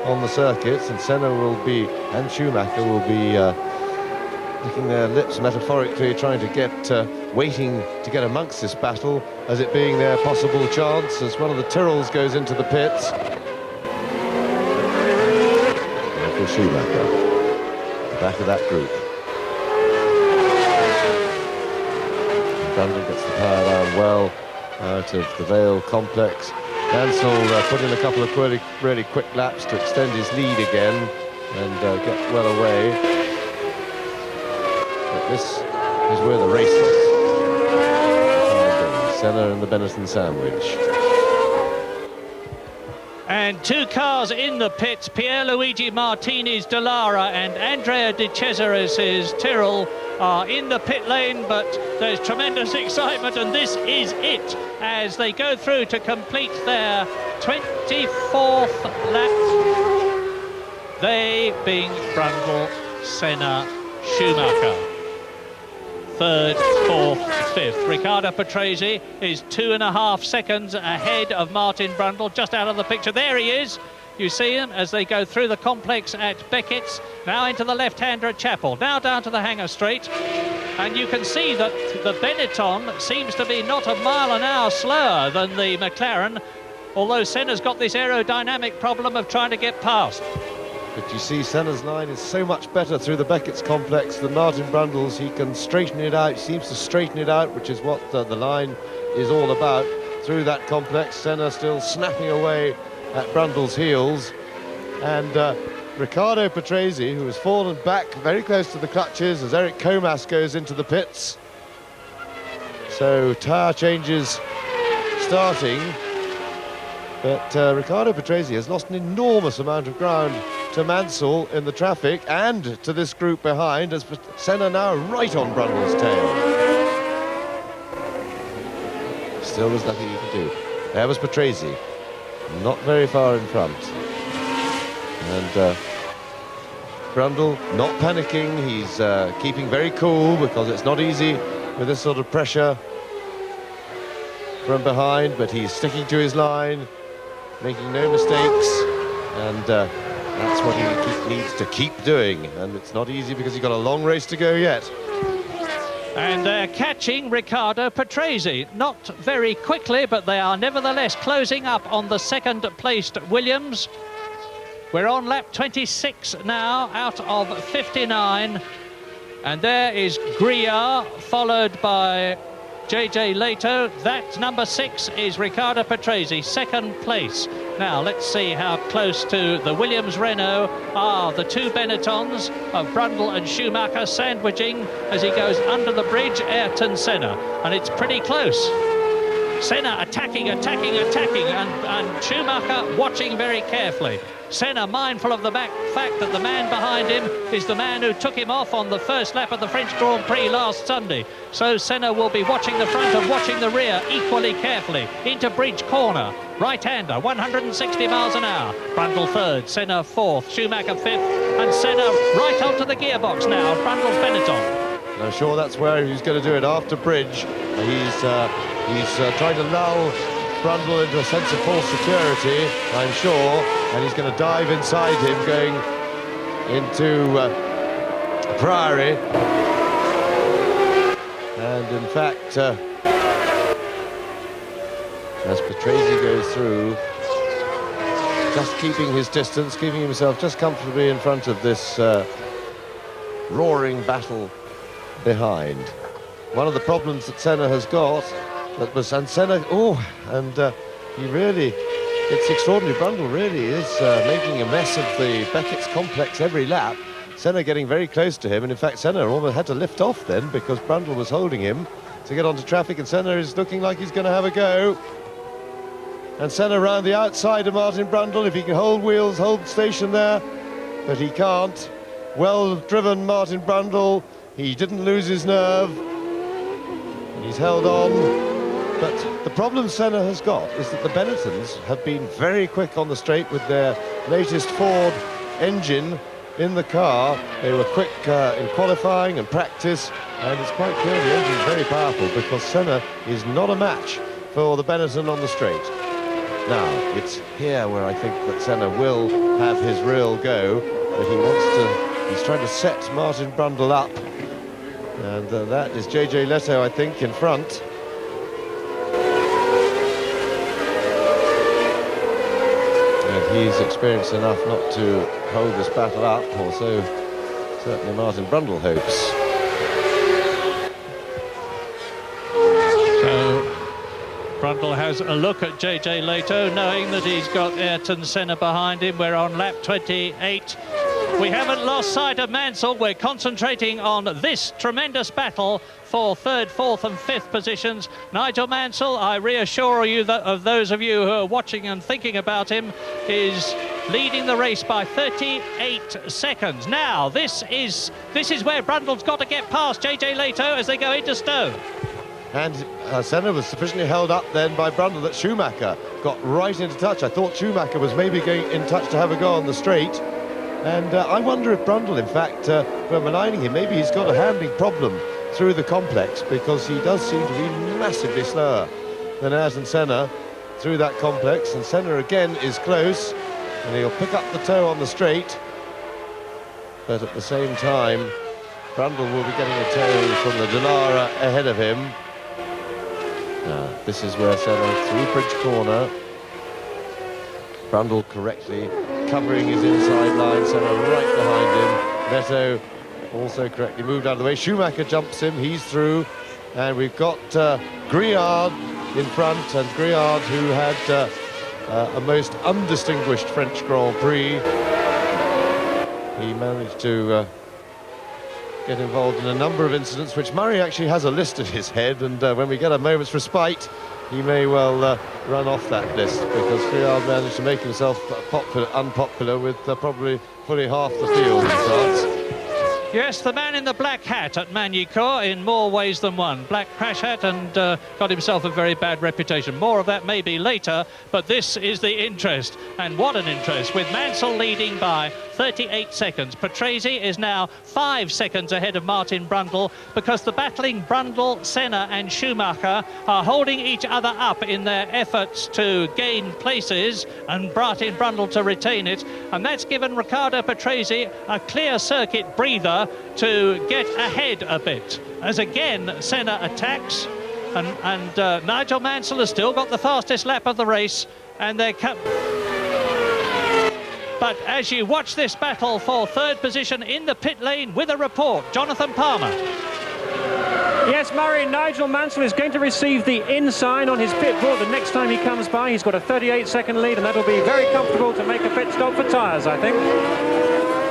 on the circuits, and Senna and Schumacher will be licking their lips metaphorically, trying to get waiting to get amongst this battle as it being their possible chance as one of the Tyrrells goes into the pits. Michael Schumacher, the back of that group. Brundle gets the power down well out of the Vale complex. Mansell put in a couple of really quick laps to extend his lead again and get well away. But this is where the race is. Senna and the Benetton sandwich. And two cars in the pits, Pierluigi Martini's Dallara and Andrea De Cesaris's Tyrrell are in the pit lane, but there's tremendous excitement, and this is it as they go through to complete their 24th lap. They being Brundle, Senna, Schumacher. Third, fourth, fifth. Riccardo Patrese is 2.5 seconds ahead of Martin Brundle, just out of the picture. There he is. You see him as they go through the complex at Beckett's, now into the left-hander at Chapel, now down to the Hangar Straight. And you can see that the Benetton seems to be not a mile an hour slower than the McLaren, although Senna's got this aerodynamic problem of trying to get past. But you see, Senna's line is so much better through the Beckett's complex than Martin Brundle's. He can straighten it out, he seems to straighten it out, which is what the line is all about. Through that complex, Senna still snapping away at Brundle's heels. And Riccardo Patrese, who has fallen back very close to the clutches as Eric Comas goes into the pits. So tyre changes starting. But Riccardo Patrese has lost an enormous amount of ground to Mansell in the traffic and to this group behind, as Senna now right on Brundle's tail. Still there's nothing you can do. There was Patrese, not very far in front. And Brundle not panicking, he's keeping very cool because it's not easy with this sort of pressure from behind, but he's sticking to his line, making no mistakes, and that's what he needs to keep doing. And it's not easy because he's got a long race to go yet. And they're catching Riccardo Patrese, not very quickly, but they are nevertheless closing up on the second-placed Williams. We're on lap 26 now, out of 59. And there is Grillar, followed by JJ Leto. That number 6 is Riccardo Patrese, second place. Now let's see how close to the Williams Renault are the two Benettons of Brundle and Schumacher, sandwiching as he goes under the bridge, Ayrton Senna, and it's pretty close. Senna attacking, and Schumacher watching very carefully. Senna mindful of the fact that the man behind him is the man who took him off on the first lap of the French Grand Prix last Sunday. So Senna will be watching the front and watching the rear equally carefully. Into Bridge Corner, right-hander, 160 miles an hour. Brundle third, Senna fourth, Schumacher fifth, and Senna right onto the gearbox now, Brundle's Benetton. I'm sure that's where he's going to do it, after Bridge. He's trying to lull Brundle into a sense of false security, I'm sure, and he's going to dive inside him going into Priory. And in fact, as Patrese goes through, just keeping his distance, keeping himself just comfortably in front of this roaring battle behind. One of the problems that Senna has got, he really, it's extraordinary. Brundle really is making a mess of the Beckett's complex every lap. Senna getting very close to him, and in fact Senna almost had to lift off then because Brundle was holding him to get onto traffic, and Senna is looking like he's going to have a go. And Senna around the outside of Martin Brundle, if he can hold wheels, hold station there, but he can't. Well driven Martin Brundle, he didn't lose his nerve, he's held on. But the problem Senna has got is that the Benettons have been very quick on the straight with their latest Ford engine in the car. They were quick in qualifying and practice, and it's quite clear the engine is very powerful because Senna is not a match for the Benetton on the straight. Now, it's here where I think that Senna will have his real go, but he's trying to set Martin Brundle up, and that is JJ Leto, I think, in front. He's experienced enough not to hold this battle up, or so certainly Martin Brundle hopes. So Brundle has a look at JJ Leto, knowing that he's got Ayrton Senna behind him. We're on lap 28. We haven't lost sight of Mansell. We're concentrating on this tremendous battle for third, fourth and fifth positions. Nigel Mansell, I reassure you that of those of you who are watching and thinking about him, is leading the race by 38 seconds. Now, this is where Brundle's got to get past JJ Leto as they go into Stowe. And Senna was sufficiently held up then by Brundle that Schumacher got right into touch. I thought Schumacher was maybe going in touch to have a go on the straight. And I wonder if Brundle, in fact, we're maligning him, maybe he's got a handling problem through the complex, because he does seem to be massively slower than Ayrton Senna through that complex. And Senna again is close, and he'll pick up the toe on the straight. But at the same time, Brundle will be getting a toe from the Dallara ahead of him. Now, this is where Senna, through Bridge Corner, Brundle correctly covering his inside line, Senna right behind him. Leto also correctly moved out of the way. Schumacher jumps him, he's through. And we've got Griard in front, and Griard, who had a most undistinguished French Grand Prix. He managed to get involved in a number of incidents, which Murray actually has a list in his head, and when we get a moment's respite, he may well run off that list, because Griard managed to make himself unpopular with probably fully half the field in France. Yes, the man in the black hat at Magny-Cours in more ways than one. Black crash hat, and got himself a very bad reputation. More of that maybe later, but this is the interest. And what an interest, with Mansell leading by 38 seconds. Patrese is now 5 seconds ahead of Martin Brundle, because the battling Brundle, Senna and Schumacher are holding each other up in their efforts to gain places, and Martin Brundle to retain it. And that's given Riccardo Patrese a clear circuit breather to get ahead a bit, as again Senna attacks, and Nigel Mansell has still got the fastest lap of the race, and they're but as you watch this battle for third position in the pit lane with a report, Jonathan Palmer. Yes, Murray, Nigel Mansell is going to receive the in sign on his pit board the next time he comes by. He's got a 38-second lead, and that'll be very comfortable to make a pit stop for tyres, I think.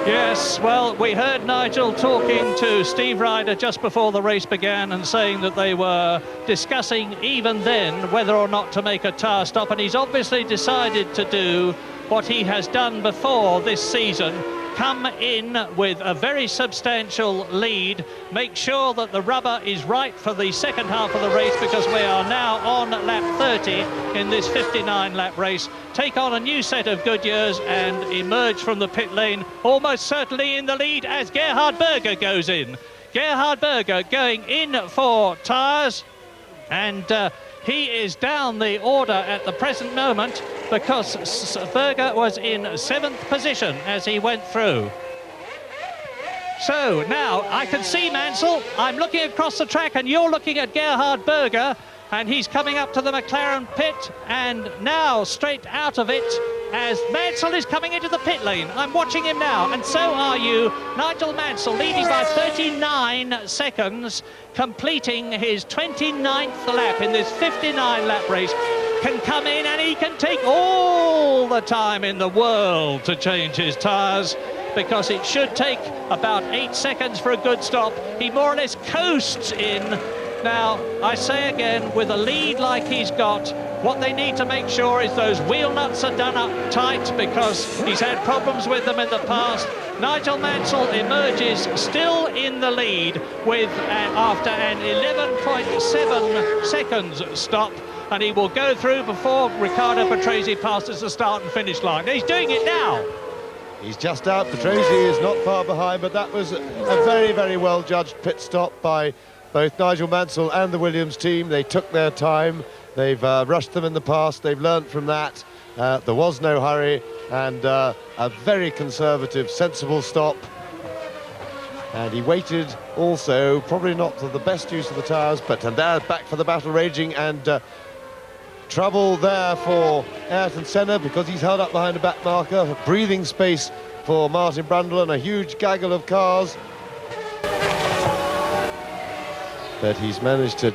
Yes, well, we heard Nigel talking to Steve Ryder just before the race began and saying that they were discussing even then whether or not to make a tyre stop, and he's obviously decided to do what he has done before this season, come in with a very substantial lead, make sure that the rubber is right for the second half of the race, because we are now on lap 30 in this 59-lap race, take on a new set of Goodyears and emerge from the pit lane almost certainly in the lead as Gerhard Berger goes in. Gerhard Berger going in for tyres, and he is down the order at the present moment because Berger was in 7th position as he went through. So now I can see Mansell. I'm looking across the track and you're looking at Gerhard Berger, and he's coming up to the McLaren pit, and now straight out of it as Mansell is coming into the pit lane. I'm watching him now, and so are you. Nigel Mansell leading by 39 seconds, completing his 29th lap in this 59-lap race. Can come in and he can take all the time in the world to change his tyres, because it should take about 8 seconds for a good stop. He more or less coasts in. Now, I say again, with a lead like he's got, what they need to make sure is those wheel nuts are done up tight, because he's had problems with them in the past. Nigel Mansell emerges still in the lead with after an 11.7 seconds stop, and he will go through before Riccardo Patrese passes the start and finish line. He's doing it now. He's just out. Patrese is not far behind, but that was a very, very well judged pit stop by both Nigel Mansell and the Williams team. They took their time. They've rushed them in the past. They've learned from that. There was no hurry, and a very conservative, sensible stop. And he waited also, probably not to the best use of the tyres, but and there back for the battle raging, and trouble there for Ayrton Senna because he's held up behind a back marker. Breathing space for Martin Brundle and a huge gaggle of cars. But he's managed to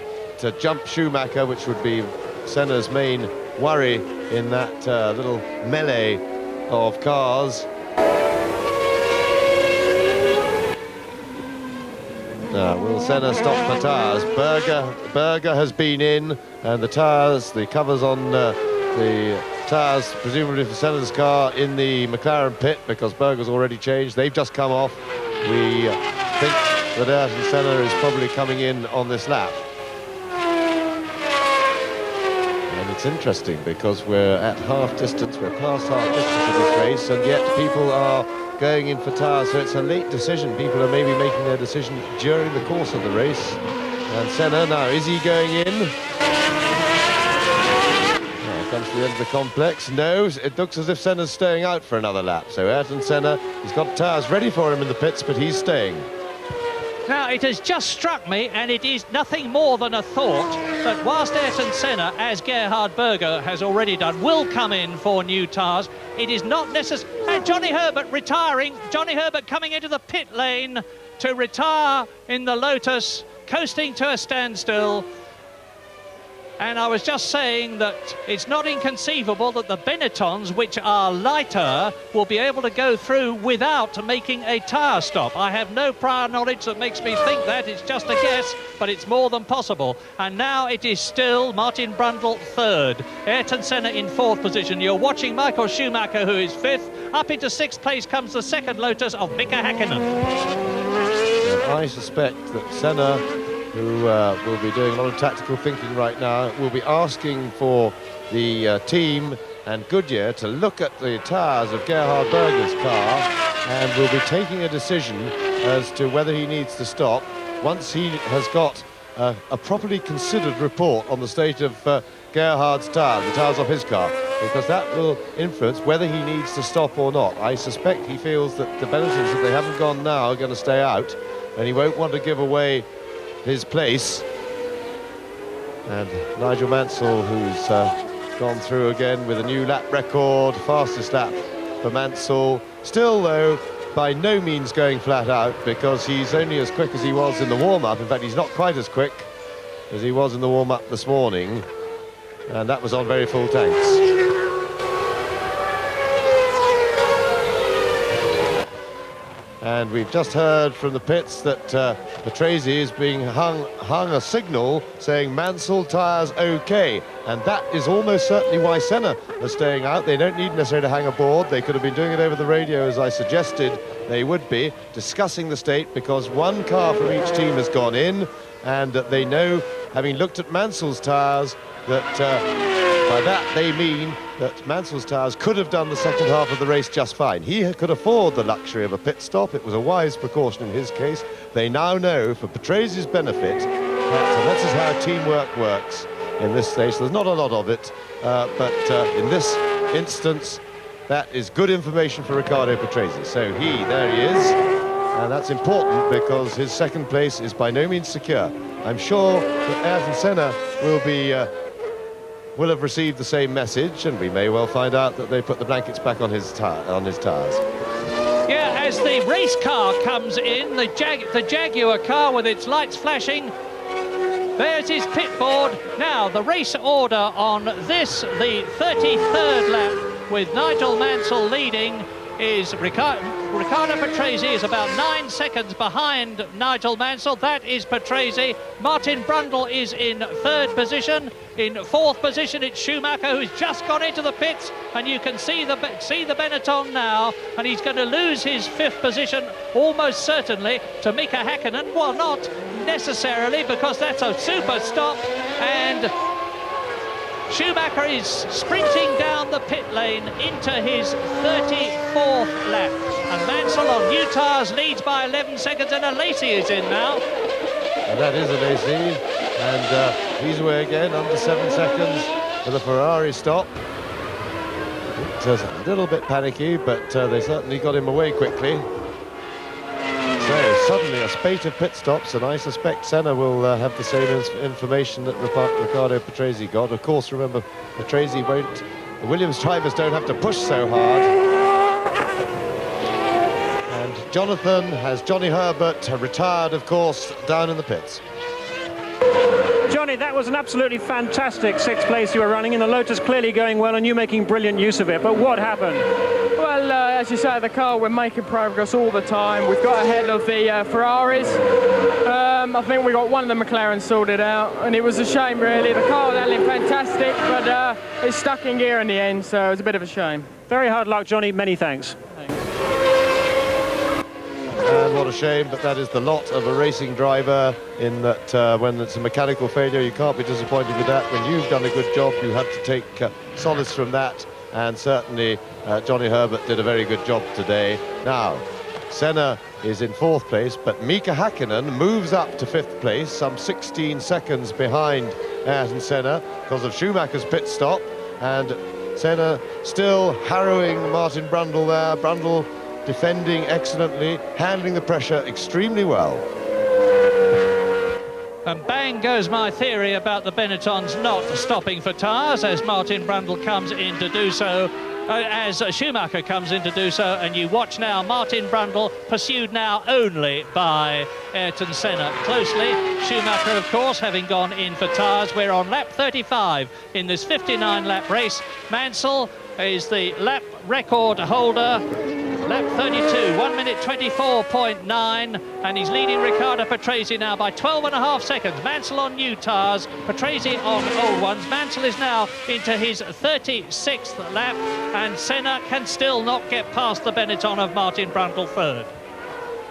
jump Schumacher, which would be Senna's main worry in that little melee of cars. Now, will Senna stop for tyres? Berger has been in, and the tyres, the covers on the tyres, presumably for Senna's car, in the McLaren pit, because Berger's already changed. They've just come off. We think that Ayrton Senna is probably coming in on this lap. And it's interesting because we're at half distance, we're past half distance of this race, and yet people are going in for tyres, so it's a late decision. People are maybe making their decision during the course of the race. And Senna now, is he going in? Now comes to the end of the complex. No, it looks as if Senna's staying out for another lap. So Ayrton Senna, he's got tyres ready for him in the pits, but he's staying. Now, it has just struck me, and it is nothing more than a thought, that whilst Ayrton Senna, as Gerhard Berger has already done, will come in for new tyres, it is not necessary. And Johnny Herbert retiring. Johnny Herbert coming into the pit lane to retire in the Lotus, coasting to a standstill. And I was just saying that it's not inconceivable that the Benettons, which are lighter, will be able to go through without making a tyre stop. I have no prior knowledge that makes me think that. It's just a guess, but it's more than possible. And now it is still Martin Brundle third, Ayrton Senna in fourth position. You're watching Michael Schumacher, who is fifth. Up into sixth place comes the second Lotus of Mika Häkkinen. I suspect that Senna, who will be doing a lot of tactical thinking right now, will be asking for the team and Goodyear to look at the tyres of Gerhard Berger's car, and will be taking a decision as to whether he needs to stop once he has got a properly considered report on the state of Gerhard's tyres, the tyres of his car, because that will influence whether he needs to stop or not. I suspect he feels that the Benettons, if they haven't gone now, are going to stay out, and he won't want to give away his place. And Nigel Mansell, who's gone through again with a new lap record, fastest lap for Mansell. Still, though, by no means going flat out, because he's only as quick as he was in the warm-up. In fact, he's not quite as quick as he was in the warm-up this morning, and that was on very full tanks. And we've just heard from the pits that Patrese is being hung a signal saying Mansell tyres OK, and that is almost certainly why Senna are staying out. They don't need necessarily to hang a board. They could have been doing it over the radio, as I suggested they would be, discussing the state, because one car from each team has gone in, and they know, having looked at Mansell's tyres, that by that they mean that Mansell's tyres could have done the second half of the race just fine. He could afford the luxury of a pit stop. It was a wise precaution in his case. They now know, for Patrese's benefit, that this is how teamwork works in this stage. There's not a lot of it, but in this instance, that is good information for Riccardo Patrese. So there he is, and that's important because his second place is by no means secure. I'm sure that Ayrton Senna will have received the same message, and we may well find out that they put the blankets back on his tyres. Yeah, as the race car comes in, the Jaguar car with its lights flashing, there's his pit board. Now, the race order on this, the 33rd lap, with Nigel Mansell leading, is Riccardo Patrese is about 9 seconds behind Nigel Mansell. That is Patrese. Martin Brundle is in 3rd position. In 4th position, it's Schumacher, who's just gone into the pits, and you can see the Benetton now, and he's going to lose his 5th position almost certainly to Mika Häkkinen. Well, not necessarily, because that's a super stop, and Schumacher is sprinting down the pit lane into his 34th lap, and Mansell on new tyres leads by 11 seconds, and Alesi is in now. And that is Alesi, and he's away again, under 7 seconds for the Ferrari stop. It was a little bit panicky, but they certainly got him away quickly. So suddenly a spate of pit stops, and I suspect Senna will have the same information that Riccardo Patrese got. Of course, remember, Patrese won't, the Williams drivers don't have to push so hard. And Jonathan has Johnny Herbert retired, of course, down in the pits. Johnny, that was an absolutely fantastic 6th place you were running in. The Lotus clearly going well and you making brilliant use of it. But what happened? Well, as you say, the car, we're making progress all the time. We've got ahead of the Ferraris. I think we got one of the McLarens sorted out, and it was a shame, really. The car was handling fantastic, but it's stuck in gear in the end, so it's a bit of a shame. Very hard luck, Johnny. Many thanks. And what a shame, but that is the lot of a racing driver, in that when it's a mechanical failure, you can't be disappointed with that. When you've done a good job, you have to take solace from that, and certainly Johnny Herbert did a very good job today. Now, Senna is in 4th place, but Mika Häkkinen moves up to 5th place, some 16 seconds behind Ayrton Senna because of Schumacher's pit stop, and Senna still harrowing Martin Brundle there. Brundle defending excellently, handling the pressure extremely well. And bang goes my theory about the Benettons not stopping for tyres as Martin Brundle comes in to do so, as Schumacher comes in to do so, and you watch now Martin Brundle pursued now only by Ayrton Senna closely. Schumacher, of course, having gone in for tyres. We're on lap 35 in this 59-lap race. Mansell is the lap record holder. Lap 32, 1 minute 24.9, and he's leading Riccardo Patrese now by 12.5 seconds. Mansell on new tyres, Patrese on old ones. Mansell is now into his 36th lap, and Senna can still not get past the Benetton of Martin Brundle 3rd.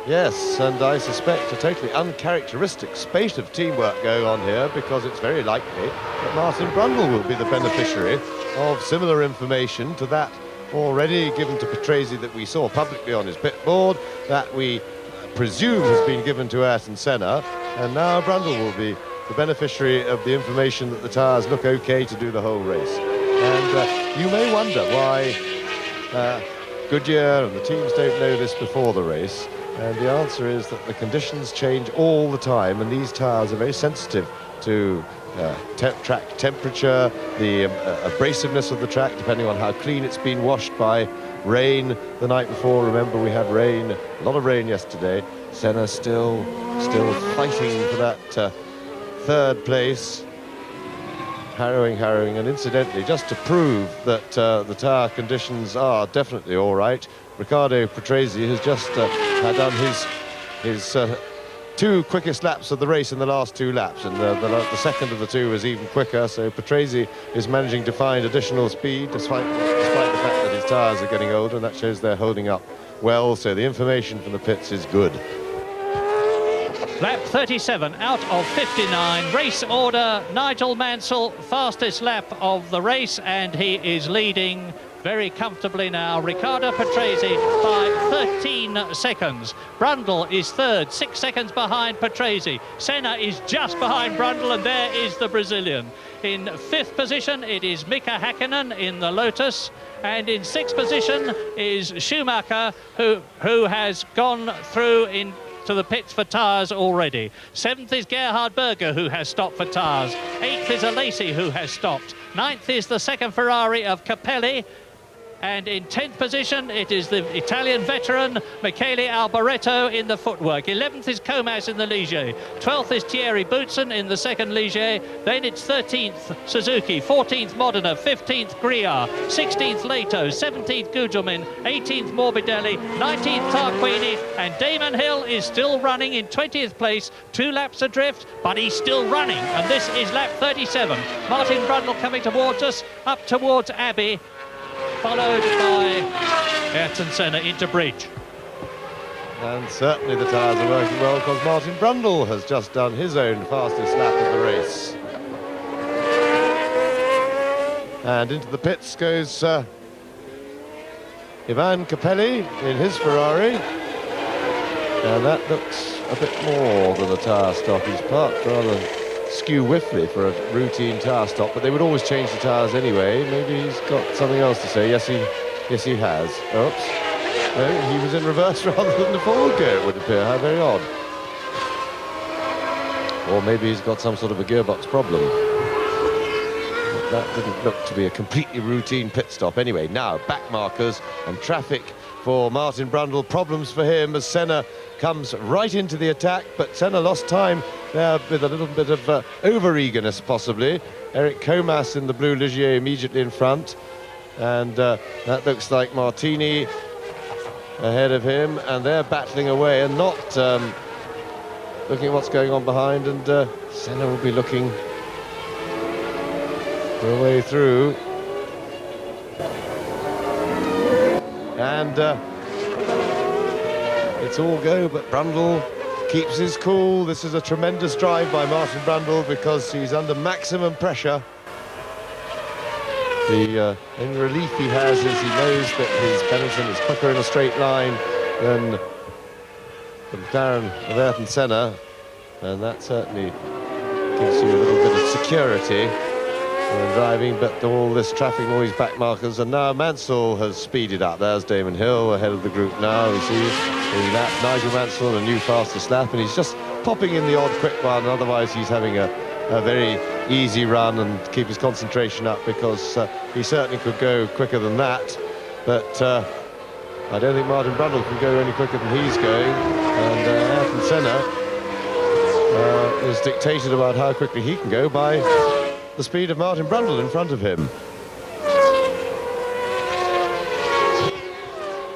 Yes, and I suspect a totally uncharacteristic spate of teamwork going on here, because it's very likely that Martin Brundle will be the beneficiary of similar information to that already given to Patrese that we saw publicly on his pit board, that we presume has been given to Ayrton Senna, and now Brundle will be the beneficiary of the information that the tyres look okay to do the whole race. And you may wonder why Goodyear and the teams don't know this before the race, and the answer is that the conditions change all the time, and these tyres are very sensitive to track temperature, the abrasiveness of the track, depending on how clean it's been washed by rain the night before. Remember, we had rain, a lot of rain yesterday. Senna still fighting for that third place. Harrowing, and incidentally, just to prove that the tyre conditions are definitely all right, Riccardo Patrese has just had done his 2 quickest laps of the race in the last 2 laps, and the second of the 2 was even quicker, so Patrese is managing to find additional speed despite the fact that his tyres are getting older, and that shows they're holding up well, so the information from the pits is good. Lap 37 out of 59. Race order, Nigel Mansell, fastest lap of the race, and he is leading very comfortably now. Riccardo Patrese by 13 seconds. Brundle is third, 6 seconds behind Patrese. Senna is just behind Brundle, and there is the Brazilian. In 5th position, it is Mika Hakkinen in the Lotus. And in 6th position is Schumacher, who has gone through to the pits for tyres already. 7th is Gerhard Berger, who has stopped for tyres. 8th is Alesi, who has stopped. 9th is the second Ferrari of Capelli. And in 10th position, it is the Italian veteran Michele Alboreto in the footwork. 11th is Comas in the Ligier. 12th is Thierry Boutsen in the second Ligier. Then it's 13th Suzuki, 14th Modena, 15th Griar, 16th Leto, 17th Gugelmin, 18th Morbidelli, 19th Tarquini, and Damon Hill is still running in 20th place, 2 laps adrift, but he's still running. And this is lap 37. Martin Brundle coming towards us, up towards Abbey, followed by Ayrton Senna into bridge. And certainly the tyres are working well, because Martin Brundle has just done his own fastest lap of the race. And into the pits goes Ivan Capelli in his Ferrari. And that looks a bit more than a tyre stop. He's parked rather skew-whiffly for a routine tyre stop, but they would always change the tyres anyway. Maybe he's got something else to say. Yes, he has. Oops. No, he was in reverse rather than the forward gear, it would appear. How very odd. Or maybe he's got some sort of a gearbox problem. But that didn't look to be a completely routine pit stop. Anyway, now back markers and traffic for Martin Brundle. Problems for him as Senna comes right into the attack, but Senna lost time there with a little bit of over-eagerness, possibly. Eric Comas in the blue Ligier immediately in front, and that looks like Martini ahead of him, and they're battling away and not looking at what's going on behind, and Senna will be looking for a way through. And it's all go, but Brundle keeps his cool. This is a tremendous drive by Martin Brundle because he's under maximum pressure. The only relief he has is he knows that his Benetton is quicker in a straight line than the McLaren of Ayrton Senna, and that certainly gives you a little bit of security when driving, but all this traffic noise back markers, and now Mansell has speeded up. There's Damon Hill ahead of the group now. We see in that Nigel Mansell, a new fastest lap, and he's just popping in the odd quick one. Otherwise he's having a very easy run and keep his concentration up, because he certainly could go quicker than that, but I don't think Martin Brundle can go any quicker than he's going, and Ayrton Senna is dictated about how quickly he can go by the speed of Martin Brundle in front of him.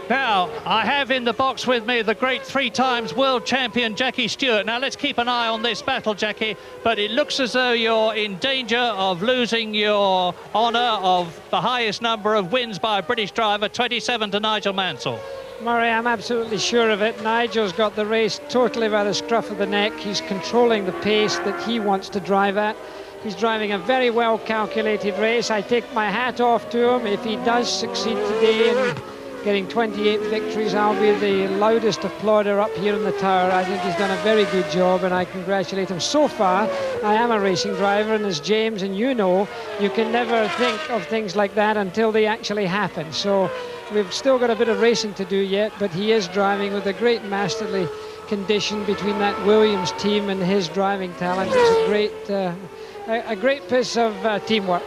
Now, I have in the box with me the great 3-times world champion Jackie Stewart. Now, let's keep an eye on this battle, Jackie, but it looks as though you're in danger of losing your honour of the highest number of wins by a British driver, 27 to Nigel Mansell. Murray, I'm absolutely sure of it. Nigel's got the race totally by the scruff of the neck. He's controlling the pace that he wants to drive at. He's driving a very well calculated race. I take my hat off to him. If he does succeed today in getting 28 victories, I'll be the loudest applauder up here in the tower. I think he's done a very good job, and I congratulate him. So far, I am a racing driver, and as James and you know, you can never think of things like that until they actually happen. So we've still got a bit of racing to do yet, but he is driving with a great masterly condition between that Williams team and his driving talent. It's a great piece of teamwork.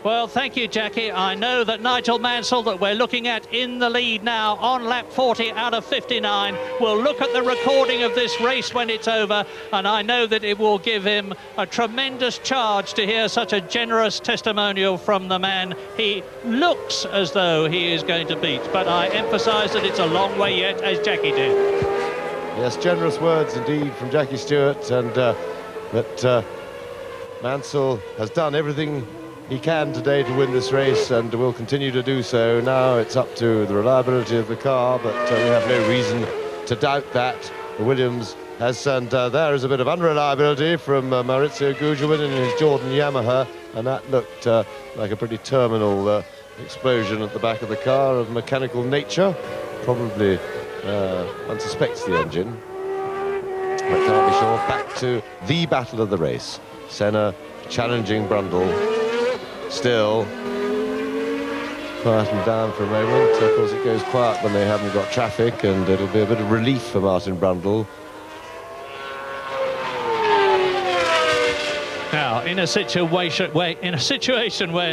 Well, thank you, Jackie. I know that Nigel Mansell, that we're looking at in the lead now on lap 40 out of 59, will look at the recording of this race when it's over, and I know that it will give him a tremendous charge to hear such a generous testimonial from the man he looks as though he is going to beat. But I emphasise that it's a long way yet, as Jackie did. Yes, generous words indeed from Jackie Stewart, and that Mansell has done everything he can today to win this race and will continue to do so. Now it's up to the reliability of the car, but we have no reason to doubt that. The Williams has, and there is a bit of unreliability from Maurizio Gugelmin in his Jordan Yamaha, and that looked like a pretty terminal explosion at the back of the car of mechanical nature. Probably one suspects the engine, but can't be sure. Back to the battle of the race. Senna challenging Brundle. Still quieten down for a moment. Of course, it goes quiet when they haven't got traffic, and it'll be a bit of relief for Martin Brundle. Now, in a situation where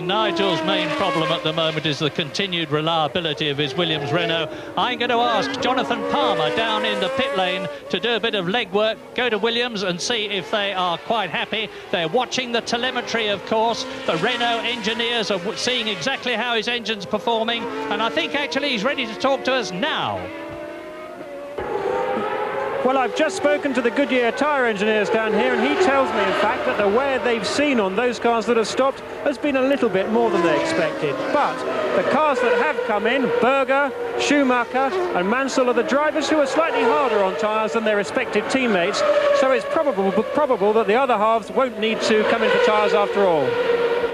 Nigel's main problem at the moment is the continued reliability of his Williams Renault, I'm going to ask Jonathan Palmer down in the pit lane to do a bit of legwork, go to Williams and see if they are quite happy. They're watching the telemetry, of course. The Renault engineers are seeing exactly how his engine's performing, and I think actually he's ready to talk to us now. Well, I've just spoken to the Goodyear tyre engineers down here, and he tells me, in fact, that the wear they've seen on those cars that have stopped has been a little bit more than they expected. But the cars that have come in, Berger, Schumacher and Mansell, are the drivers who are slightly harder on tyres than their respective teammates, so it's probable that the other halves won't need to come in for tyres after all.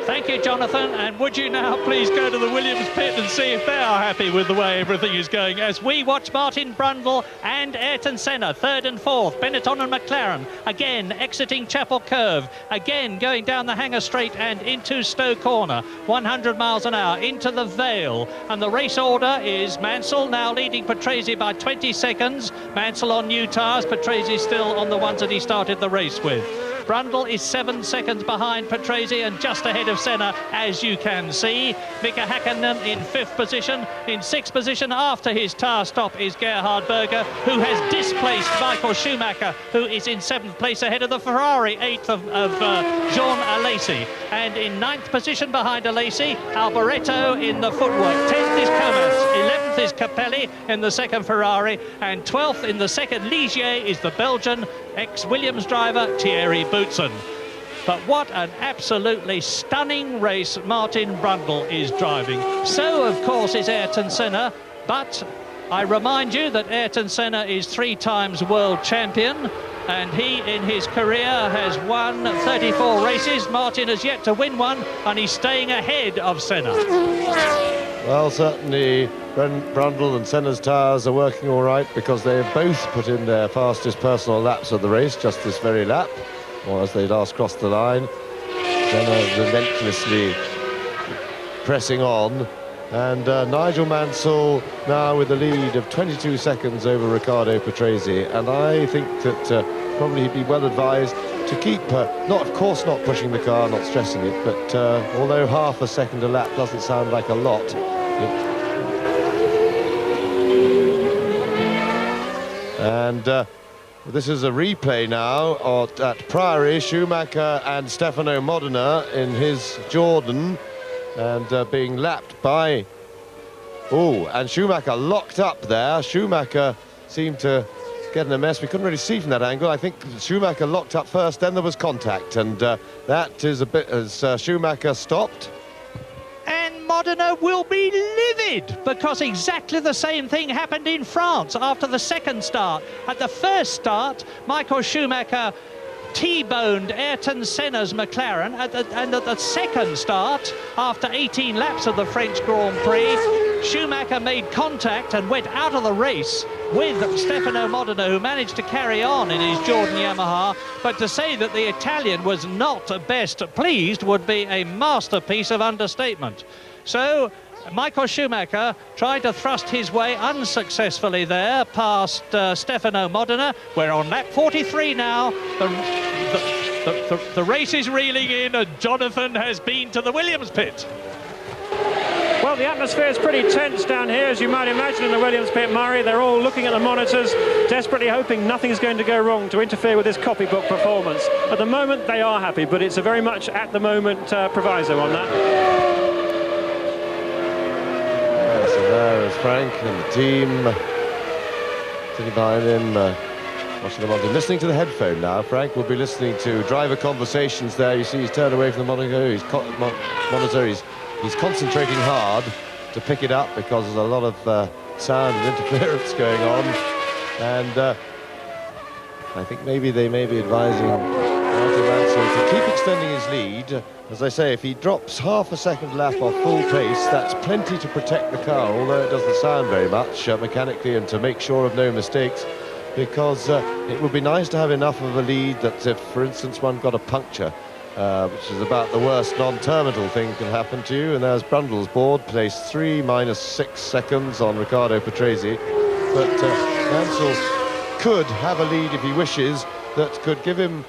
Thank you, Jonathan, and would you now please go to the Williams pit and see if they are happy with the way everything is going, as we watch Martin Brundle and Ayrton Senna, third and fourth, Benetton and McLaren, again exiting Chapel Curve, again going down the Hanger Straight and into Stowe Corner, 100 miles an hour, into the Vale, and the race order is Mansell now leading Patrese by 20 seconds, Mansell on new tyres, Patrese still on the ones that he started the race with. Brundle is 7 seconds behind Patrese and just ahead of Senna, as you can see. Mika Häkkinen in 5th position. In 6th position after his tyre stop is Gerhard Berger, who has displaced Michael Schumacher, who is in 7th place ahead of the Ferrari, 8th of Jean Alesi. And in 9th position behind Alesi, Alboreto in the footwork. 10th is Comas, 11th is Capelli in the 2nd Ferrari, and 12th in the 2nd Ligier is the Belgian ex-Williams driver Thierry Boutsen. But what an absolutely stunning race Martin Brundle is driving. So, of course, is Ayrton Senna, but I remind you that Ayrton Senna is 3 times world champion, and he, in his career, has won 34 races. Martin has yet to win one, and he's staying ahead of Senna. Well, certainly Brundle and Senna's tyres are working all right, because they have both put in their fastest personal laps of the race just this very lap, or as they last crossed the line. Senna relentlessly pressing on, and Nigel Mansell now with a lead of 22 seconds over Riccardo Patrese, and I think that probably he'd be well advised to keep, of course not pushing the car, not stressing it, but although half a second a lap doesn't sound like a lot, and this is a replay now at Priory, Schumacher and Stefano Modena in his Jordan, and being lapped by... Oh, and Schumacher locked up there. Schumacher seemed to get in a mess. We couldn't really see from that angle. I think Schumacher locked up first, then there was contact, and that is a bit as Schumacher stopped. And Modena will be livid, because exactly the same thing happened in France after the second start. At the first start, Michael Schumacher T-boned Ayrton Senna's McLaren, and at the second start, after 18 laps of the French Grand Prix, Schumacher made contact and went out of the race with Stefano Modena, who managed to carry on in his Jordan Yamaha. But to say that the Italian was not best pleased would be a masterpiece of understatement. So Michael Schumacher tried to thrust his way unsuccessfully there past Stefano Modena. We're on lap 43 now. The race is reeling in, and Jonathan has been to the Williams pit. Well, the atmosphere is pretty tense down here, as you might imagine, in the Williams pit, Murray. They're all looking at the monitors, desperately hoping nothing's going to go wrong to interfere with this copybook performance. At the moment, they are happy, but it's a very much at the moment proviso on that. So there is Frank and the team sitting behind him, watching the monitor, listening to the headphone now. Frank will be listening to driver conversations there. You see he's turned away from the monitor. He's concentrating hard to pick it up because there's a lot of sound and interference going on. And I think maybe they may be advising Martin Mansell to keep extending his lead. As I say, if he drops half a second lap off full pace, that's plenty to protect the car, although it doesn't sound very much mechanically, and to make sure of no mistakes, because it would be nice to have enough of a lead that if, for instance, one got a puncture, which is about the worst non-terminal thing can happen to you. And there's Brundle's board, placed 3 minus 6 seconds on Riccardo Patrese. But Mansell could have a lead if he wishes, that could give him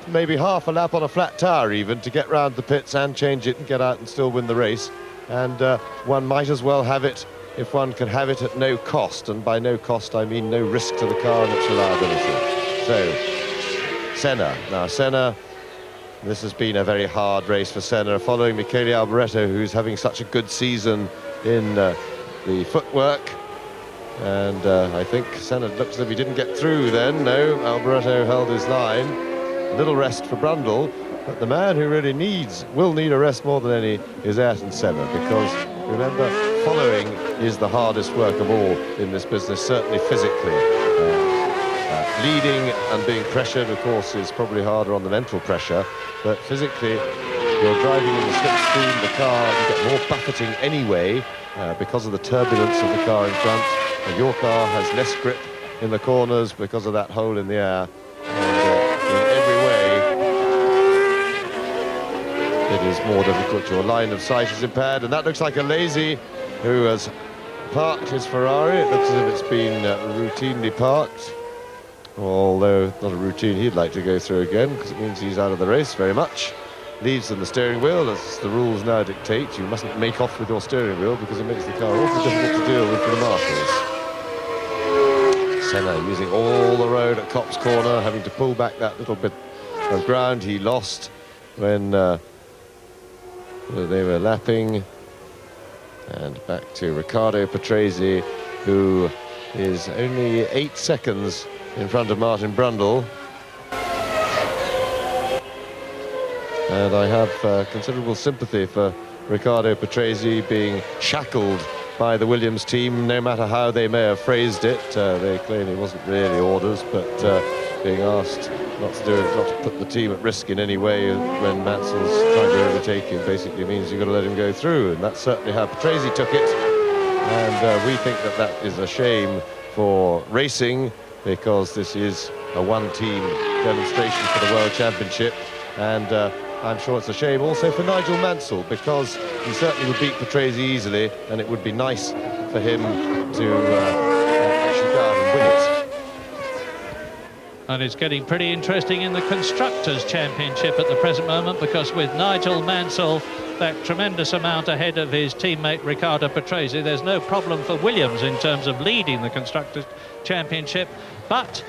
maybe half a lap on a flat tyre even to get round the pits and change it and get out and still win the race. And one might as well have it if one can have it at no cost. And by no cost, I mean no risk to the car and its reliability. So, Senna. Now, Senna, this has been a very hard race for Senna, following Michele Alboreto, who's having such a good season in the footwork. And I think Senna looks as if he didn't get through then. No, Alboreto held his line. A little rest for Brundle, but the man who really will need a rest more than any is Ayrton Senna, because remember, following is the hardest work of all in this business, certainly physically. Leading and being pressured, of course, is probably harder on the mental pressure, but physically, you're driving in the slipstream, the car, you get more buffeting anyway because of the turbulence of the car in front, and your car has less grip in the corners because of that hole in the air. And in every way, it is more difficult. Your line of sight is impaired, and that looks like Alesi, who has parked his Ferrari. It looks as if it's been routinely parked. Although not a routine he'd like to go through again, because it means he's out of the race very much. Leaves in the steering wheel, as the rules now dictate. You mustn't make off with your steering wheel because it makes the car awfully difficult to deal with for the marshals. Senna using all the road at Copse Corner, having to pull back that little bit of ground he lost when they were lapping. And back to Riccardo Patrese, who is only 8 seconds in front of Martin Brundle. And I have considerable sympathy for Riccardo Patrese being shackled by the Williams team, no matter how they may have phrased it. They claim it wasn't really orders, but being asked not to do it, not to put the team at risk in any way when Mansell's trying to overtake him, basically means you've got to let him go through. And that's certainly how Patrese took it. And we think that that is a shame for racing, because this is a one-team demonstration for the World Championship, and I'm sure it's a shame also for Nigel Mansell, because he certainly would beat Patrese easily, and it would be nice for him to actually go out and win it. And it's getting pretty interesting in the Constructors' Championship at the present moment, because with Nigel Mansell that tremendous amount ahead of his teammate Riccardo Patrese, there's no problem for Williams in terms of leading the Constructors' Championship. But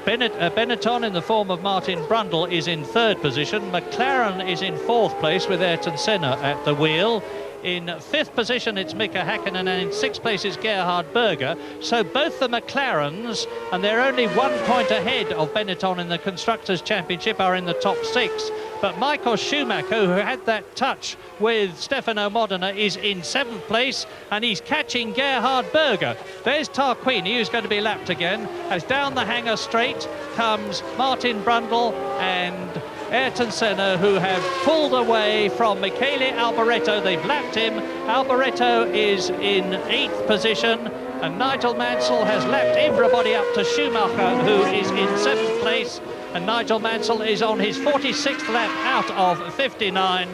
Benetton, in the form of Martin Brundle, is in 3rd position. McLaren is in 4th place with Ayrton Senna at the wheel. In 5th position, it's Mika Häkkinen, and in 6th place, it's Gerhard Berger. So both the McLarens, and they're only 1 point ahead of Benetton in the Constructors' Championship, are in the top 6. But Michael Schumacher, who had that touch with Stefano Modena, is in 7th place, and he's catching Gerhard Berger. There's Tarquini, who's going to be lapped again, as down the hangar straight comes Martin Brundle and Ayrton Senna, who have pulled away from Michele Alboreto. They've lapped him. Alboreto is in 8th position, and Nigel Mansell has lapped everybody up to Schumacher, who is in 7th place, and Nigel Mansell is on his 46th lap out of 59.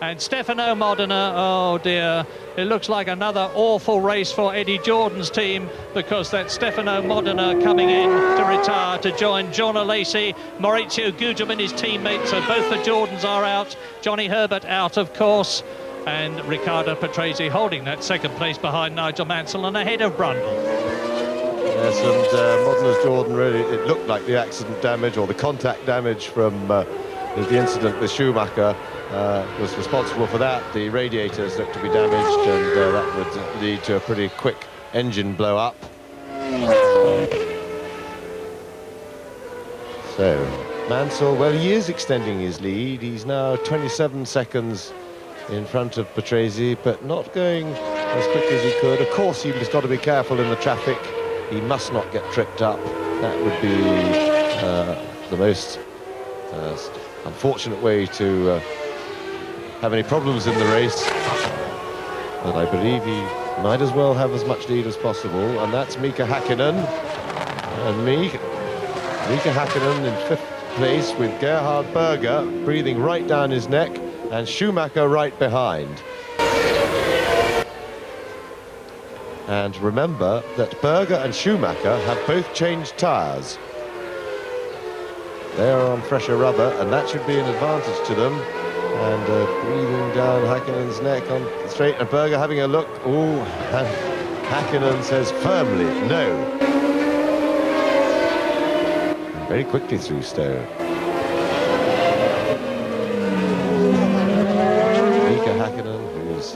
And Stefano Modena, oh dear, it looks like another awful race for Eddie Jordan's team, because that's Stefano Modena coming in to retire to join John Lacey, Maurizio Gugelmin, his teammate. So both the Jordans are out, Johnny Herbert out, of course, and Riccardo Patrese holding that second place behind Nigel Mansell and ahead of Brundle. Yes, and Modena's Jordan, really, it looked like the accident damage or the contact damage from the incident with Schumacher was responsible for that. The radiators looked to be damaged, and that would lead to a pretty quick engine blow up. So Mansell, well, he is extending his lead. He's now 27 seconds in front of Patrese, but not going as quick as he could. Of course, he's got to be careful in the traffic. He must not get tripped up. That would be the most unfortunate way to have any problems in the race. But I believe he might as well have as much lead as possible, and that's Mika Hakkinen. And Mika Hakkinen in 5th place with Gerhard Berger breathing right down his neck, and Schumacher right behind. And remember that Berger and Schumacher have both changed tyres. They are on fresher rubber, and that should be an advantage to them. And breathing down Hakkinen's neck on the straight, and Berger having a look. Oh, and Hakkinen says firmly no. And very quickly through Stowe. Mika Hakkinen, who's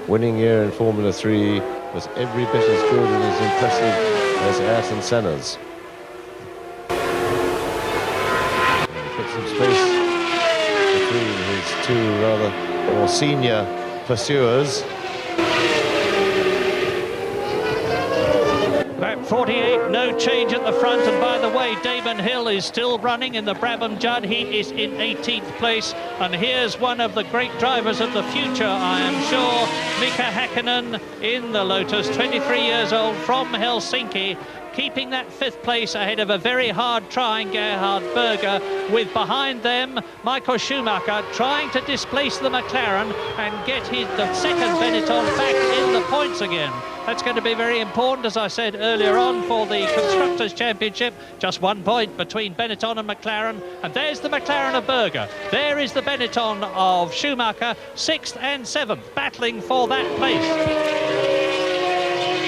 winning here in Formula 3, was every bit as good and as impressive as Ayrton Senna's. And he put some space between his two rather more senior pursuers. Lap 48, no change at the front, and by the way, Damon Hill is still running in the Brabham Judd. He is in 18th place, and here's one of the great drivers of the future, I am sure, Mika Hakkinen in the Lotus, 23 years old, from Helsinki, keeping that 5th place ahead of a very hard-trying Gerhard Berger, with behind them Michael Schumacher trying to displace the McLaren and get the second Benetton back in the points again. That's going to be very important, as I said earlier on, for the Constructors' Championship. Just 1 point between Benetton and McLaren. And there's the McLaren of Berger. There is the Benetton of Schumacher, 6th and 7th, battling for that place.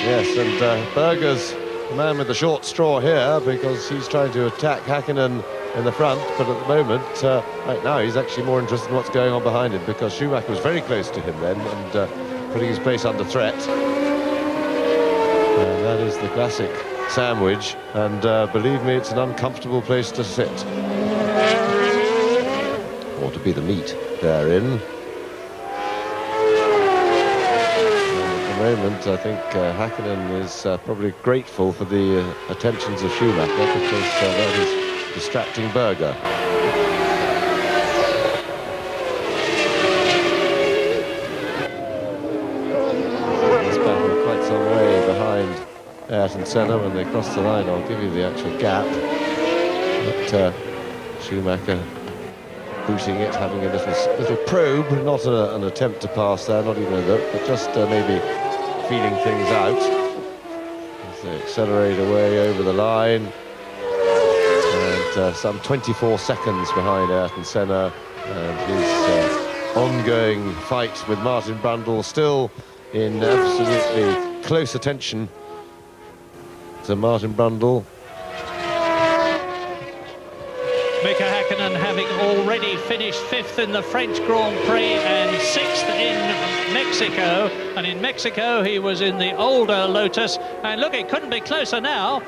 Yes, and Berger's the man with the short straw here, because he's trying to attack Hakkinen in the front, but at the moment, right now, he's actually more interested in what's going on behind him, because Schumacher was very close to him then, and putting his place under threat. And that is the classic sandwich, and believe me, it's an uncomfortable place to sit. Or to be the meat therein. At the moment, I think Hakkinen is probably grateful for the attentions of Schumacher, because that is distracting Berger. Ayrton Senna when they cross the line. I'll give you the actual gap, but Schumacher booting it, having a little probe, not an attempt to pass there, not even a look, but just maybe feeling things out as they accelerate away over the line. And some 24 seconds behind Ayrton Senna, and his ongoing fight with Martin Brundle still in absolutely close attention to Martin Brundle. Mika Hakkinen having already finished 5th in the French Grand Prix and 6th in Mexico. And in Mexico, he was in the older Lotus. And look, it couldn't be closer now.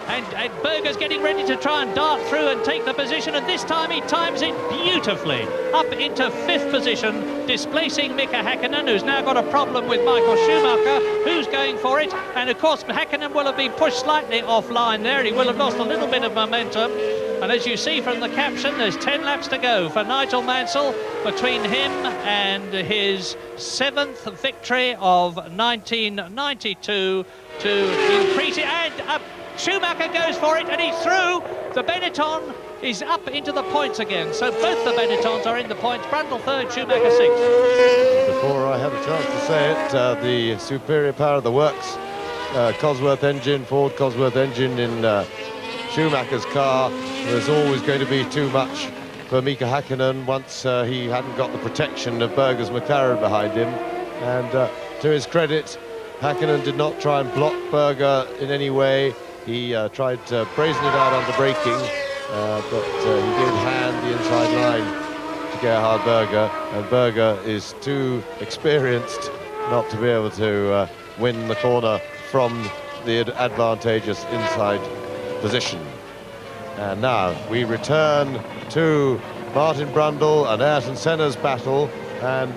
And Berger's getting ready to try and dart through and take the position, and this time he times it beautifully. Up into 5th position, displacing Mika Hakkinen, who's now got a problem with Michael Schumacher, who's going for it. And of course, Hakkinen will have been pushed slightly offline there. He will have lost a little bit of momentum. And as you see from the caption, there's 10 laps to go for Nigel Mansell, between him and his 7th victory of 1992 to increase it. And Schumacher goes for it, and he's through. The Benetton is up into the points again. So both the Benettons are in the points. Brundle third, Schumacher sixth. Before I had a chance to say it, the superior power of the works Cosworth engine, Ford Cosworth engine in Schumacher's car was always going to be too much for Mika Hakkinen once he hadn't got the protection of Berger's McLaren behind him. And to his credit, Hakkinen did not try and block Berger in any way. He tried to brazen it out under braking, but he did hand the inside line to Gerhard Berger, and Berger is too experienced not to be able to win the corner from the advantageous inside position. And now we return to Martin Brundle and Ayrton Senna's battle, and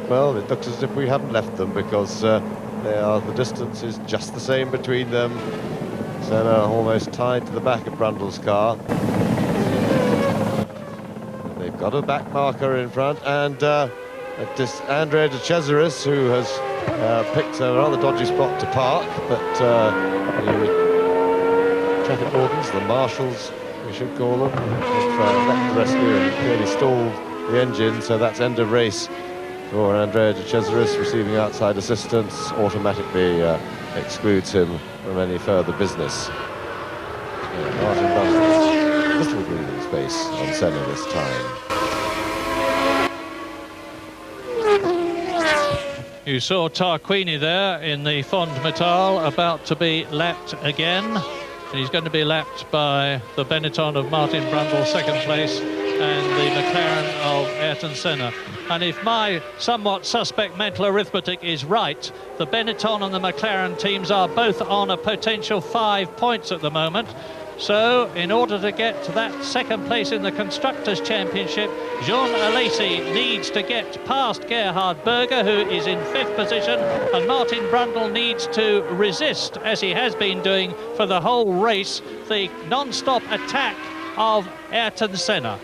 well, it looks as if we haven't left them, because the distance is just the same between them. Senna almost tied to the back of Brundle's car. They've got a back marker in front, and Andrea de Cesaris, who has picked a rather dodgy spot to park, but the traffic wardens, the marshals, we should call them, have left the rescue and clearly stalled the engine, so that's end of race for Andrea de Cesaris. Receiving outside assistance automatically excludes him from any further business. Martin Brundle, little breathing space on Senna this time. You saw Tarquini there in the Fond Metal about to be lapped again. And he's going to be lapped by the Benetton of Martin Brundle, second place, and the McLaren of Ayrton Senna. And if my somewhat suspect mental arithmetic is right, the Benetton and the McLaren teams are both on a potential 5 points at the moment. So, in order to get to that second place in the Constructors' Championship, Jean Alesi needs to get past Gerhard Berger, who is in 5th position, and Martin Brundle needs to resist, as he has been doing for the whole race, the non-stop attack of Ayrton Senna.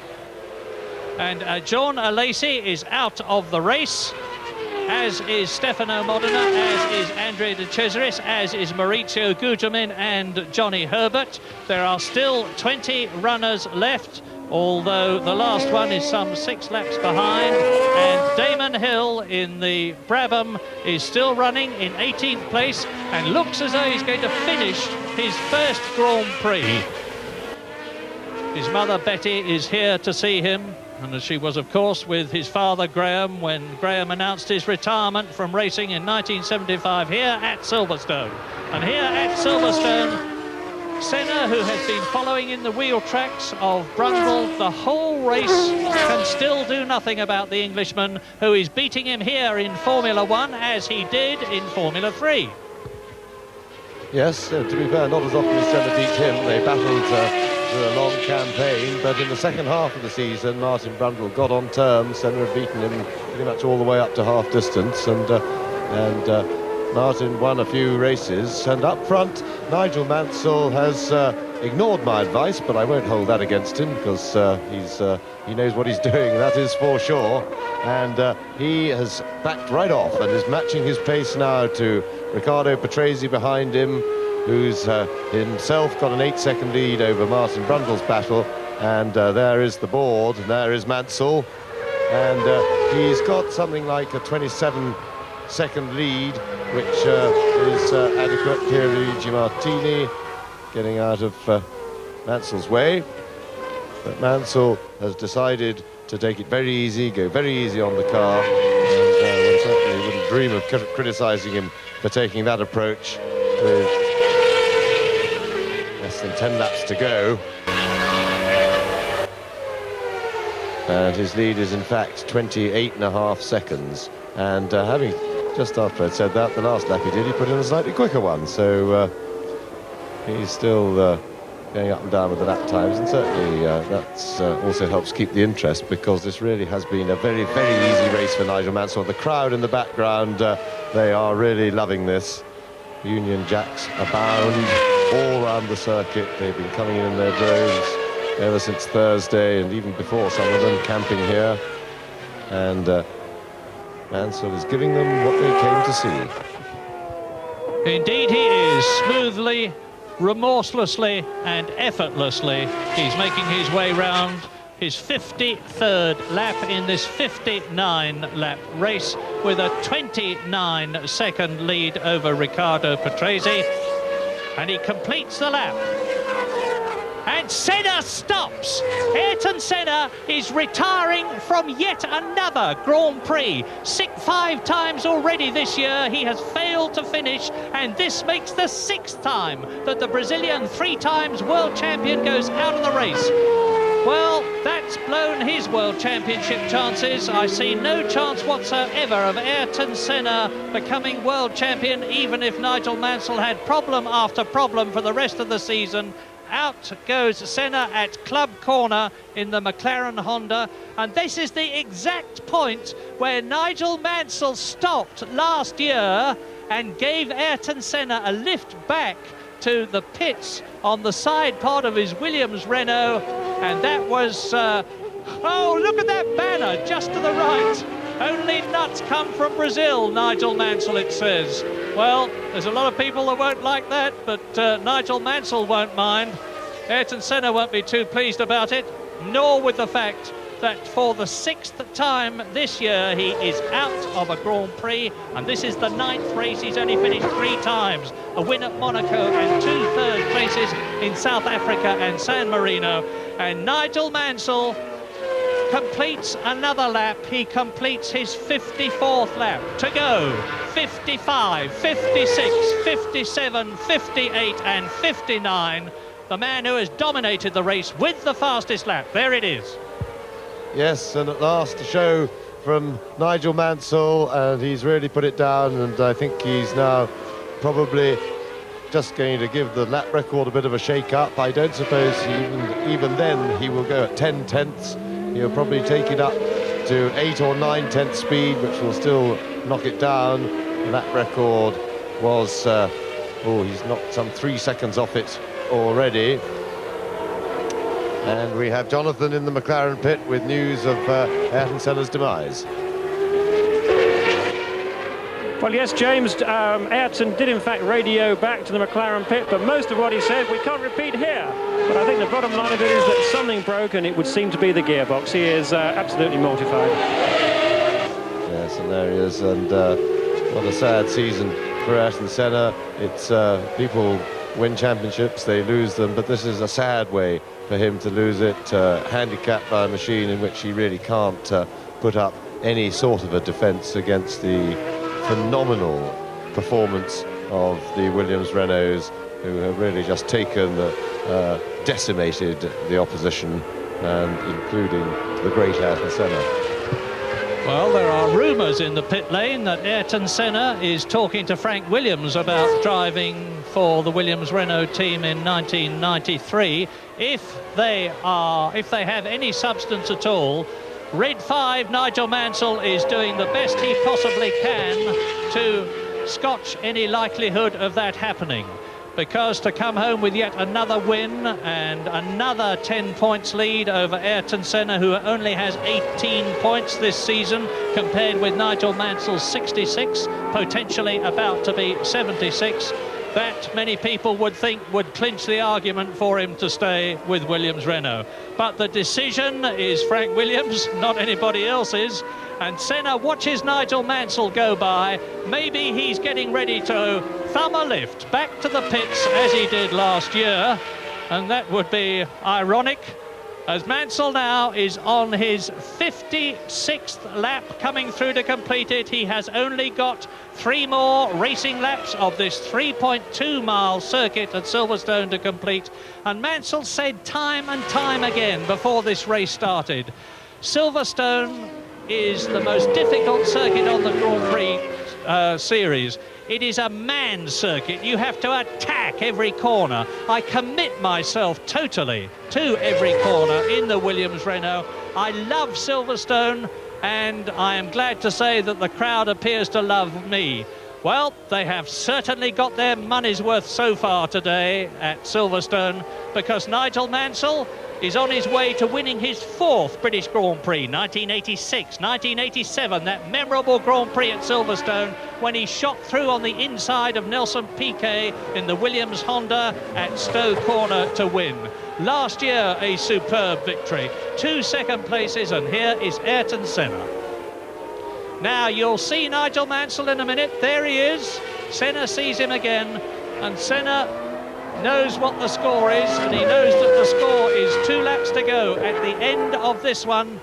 And Jean Alesi is out of the race, as is Stefano Modena, as is Andrea de Cesaris, as is Maurizio Gugelmin and Johnny Herbert. There are still 20 runners left, although the last one is some 6 laps behind. And Damon Hill in the Brabham is still running in 18th place and looks as though he's going to finish his first Grand Prix. His mother Betty is here to see him, and she was, of course, with his father Graham when Graham announced his retirement from racing in 1975 here at Silverstone. And here at Silverstone, Senna, who has been following in the wheel tracks of Brundle the whole race, can still do nothing about the Englishman, who is beating him here in Formula 1 as he did in Formula 3. Yes, to be fair, not as often as Senna beat him. They battled through a long campaign, but in the second half of the season, Martin Brundle got on terms. Senna had beaten him pretty much all the way up to half distance, and Martin won a few races. And up front, Nigel Mansell has ignored my advice, but I won't hold that against him, because he knows what he's doing, that is for sure. And he has backed right off and is matching his pace now to Riccardo Patrese behind him, who's himself got an 8-second lead over Martin Brundle's battle. And there is the board, and there is Mansell, and he's got something like a 27-second lead, which is adequate. Here, Luigi Martini getting out of Mansell's way, but Mansell has decided to take it very easy, go very easy on the car, and one certainly wouldn't dream of criticising him for taking that approach with less than 10 laps to go. And his lead is in fact 28.5 seconds. And having, just after I'd said that, the last lap he did, he put in a slightly quicker one. So he's still going up and down with the lap times, and certainly that's also helps keep the interest, because this really has been a very, very easy race for Nigel Mansell. The crowd in the background, they are really loving this. Union Jacks abound all around the circuit. They've been coming in their droves ever since Thursday, and even before, some of them camping here. And Mansell is giving them what they came to see. Indeed he is, smoothly remorselessly and effortlessly, he's making his way round his 53rd lap in this 59-lap race with a 29-second lead over Riccardo Patrese, and he completes the lap. And Senna stops. Ayrton Senna is retiring from yet another Grand Prix. 5 times already this year he has failed to finish, and this makes the 6th time that the Brazilian 3 times world champion goes out of the race. Well, that's blown his world championship chances. I see no chance whatsoever of Ayrton Senna becoming world champion, even if Nigel Mansell had problem after problem for the rest of the season. Out goes Senna at Club Corner in the McLaren Honda, and this is the exact point where Nigel Mansell stopped last year and gave Ayrton Senna a lift back to the pits on the side part of his Williams Renault, and that was oh, look at that banner just to the right. Only nuts come from Brazil, Nigel Mansell, it says. Well, there's a lot of people that won't like that, but Nigel Mansell won't mind. Ayrton Senna won't be too pleased about it, nor with the fact that for the 6th time this year he is out of a Grand Prix, and this is the 9th race. He's only finished 3 times, a win at Monaco and 2 third places in South Africa and San Marino. And Nigel Mansell completes another lap. He completes his 54th lap. To go, 55, 56, 57, 58 and 59. The man who has dominated the race with the fastest lap. There it is. Yes, and at last a show from Nigel Mansell, and he's really put it down, and I think he's now probably just going to give the lap record a bit of a shake-up. I don't suppose even then he will go at 10 tenths. He'll probably take it up to 8 or 9 tenths speed, which will still knock it down. The lap record was, he's knocked some 3 seconds off it already. And we have Jonathan in the McLaren pit with news of Ayrton Senna's demise. Well, yes, James, Ayrton did in fact radio back to the McLaren pit, but most of what he said we can't repeat here. But I think the bottom line of it is that something broke, and it would seem to be the gearbox. He is absolutely mortified. Yes, and there he is, and what a sad season for Ayrton Senna. It's people win championships, they lose them, but this is a sad way for him to lose it, handicapped by a machine in which he really can't put up any sort of a defence against the phenomenal performance of the Williams Renaults, who have really just taken, decimated the opposition, and including the great Ayrton Senna. Well, there are rumours in the pit lane that Ayrton Senna is talking to Frank Williams about driving for the Williams Renault team in 1993. If they have any substance at all, Red 5 Nigel Mansell is doing the best he possibly can to scotch any likelihood of that happening, because to come home with yet another win and another 10 points lead over Ayrton Senna, who only has 18 points this season, compared with Nigel Mansell's 66, potentially about to be 76, that many people would think would clinch the argument for him to stay with Williams Renault. But the decision is Frank Williams, not anybody else's. And Senna watches Nigel Mansell go by. Maybe he's getting ready to thumb a lift back to the pits as he did last year. And that would be ironic, as Mansell now is on his 56th lap, coming through to complete it. He has only got 3 more racing laps of this 3.2-mile circuit at Silverstone to complete. And Mansell said time and time again before this race started, Silverstone is the most difficult circuit on the Grand Prix series. It is a manned circuit. You have to attack every corner. I commit myself totally to every corner in the Williams Renault. I love Silverstone, and I am glad to say that the crowd appears to love me. Well, they have certainly got their money's worth so far today at Silverstone, because Nigel Mansell is on his way to winning his 4th British Grand Prix, 1986, 1987, that memorable Grand Prix at Silverstone when he shot through on the inside of Nelson Piquet in the Williams Honda at Stowe Corner to win. Last year, a superb victory, 2 second places, and here is Ayrton Senna. Now, you'll see Nigel Mansell in a minute. There he is. Senna sees him again, and Senna knows what the score is, and he knows that the score is 2 laps to go at the end of this one,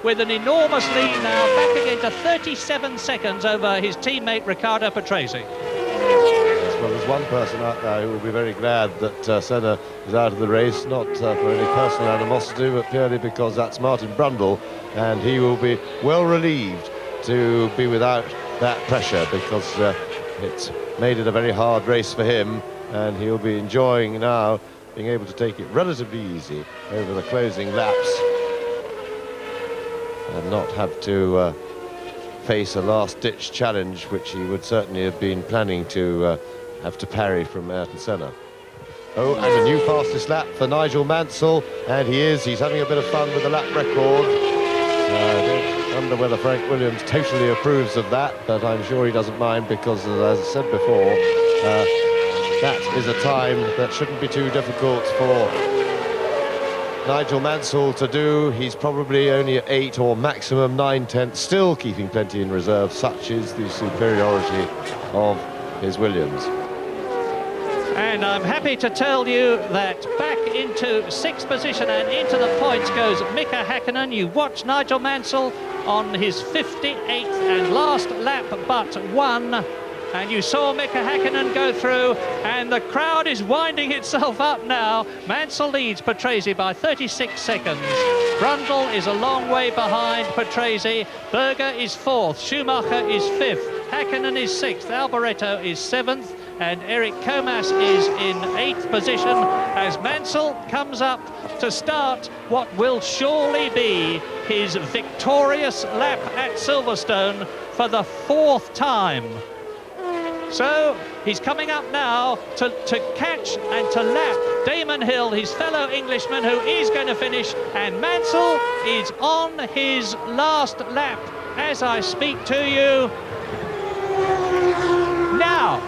with an enormous lead now, back again to 37 seconds over his teammate Riccardo Patrese. Well, there's one person out there who will be very glad that Senna is out of the race, not for any personal animosity, but purely because that's Martin Brundle, and he will be well relieved to be without that pressure, because it's made it a very hard race for him, and he'll be enjoying now being able to take it relatively easy over the closing laps and not have to face a last-ditch challenge, which he would certainly have been planning to have to parry from Ayrton Senna. Oh, and a new fastest lap for Nigel Mansell, and he's having a bit of fun with the lap record. I wonder whether Frank Williams totally approves of that, but I'm sure he doesn't mind, because, as I said before, that is a time that shouldn't be too difficult for Nigel Mansell to do. He's probably only at 8 or maximum 9/10, still keeping plenty in reserve. Such is the superiority of his Williams. And I'm happy to tell you that back into 6th position and into the points goes Mika Häkkinen. You watch Nigel Mansell on his 58th and last lap but one, and you saw Mika Häkkinen go through, and the crowd is winding itself up now. Mansell leads Patrese by 36 seconds. Brundle is a long way behind Patrese. Berger is 4th, Schumacher is 5th, Häkkinen is 6th, Alboreto is 7th, and Eric Comas is in 8th position as Mansell comes up to start what will surely be his victorious lap at Silverstone for the 4th time. So he's coming up now to catch and to lap Damon Hill, his fellow Englishman, who is going to finish, and Mansell is on his last lap as I speak to you now.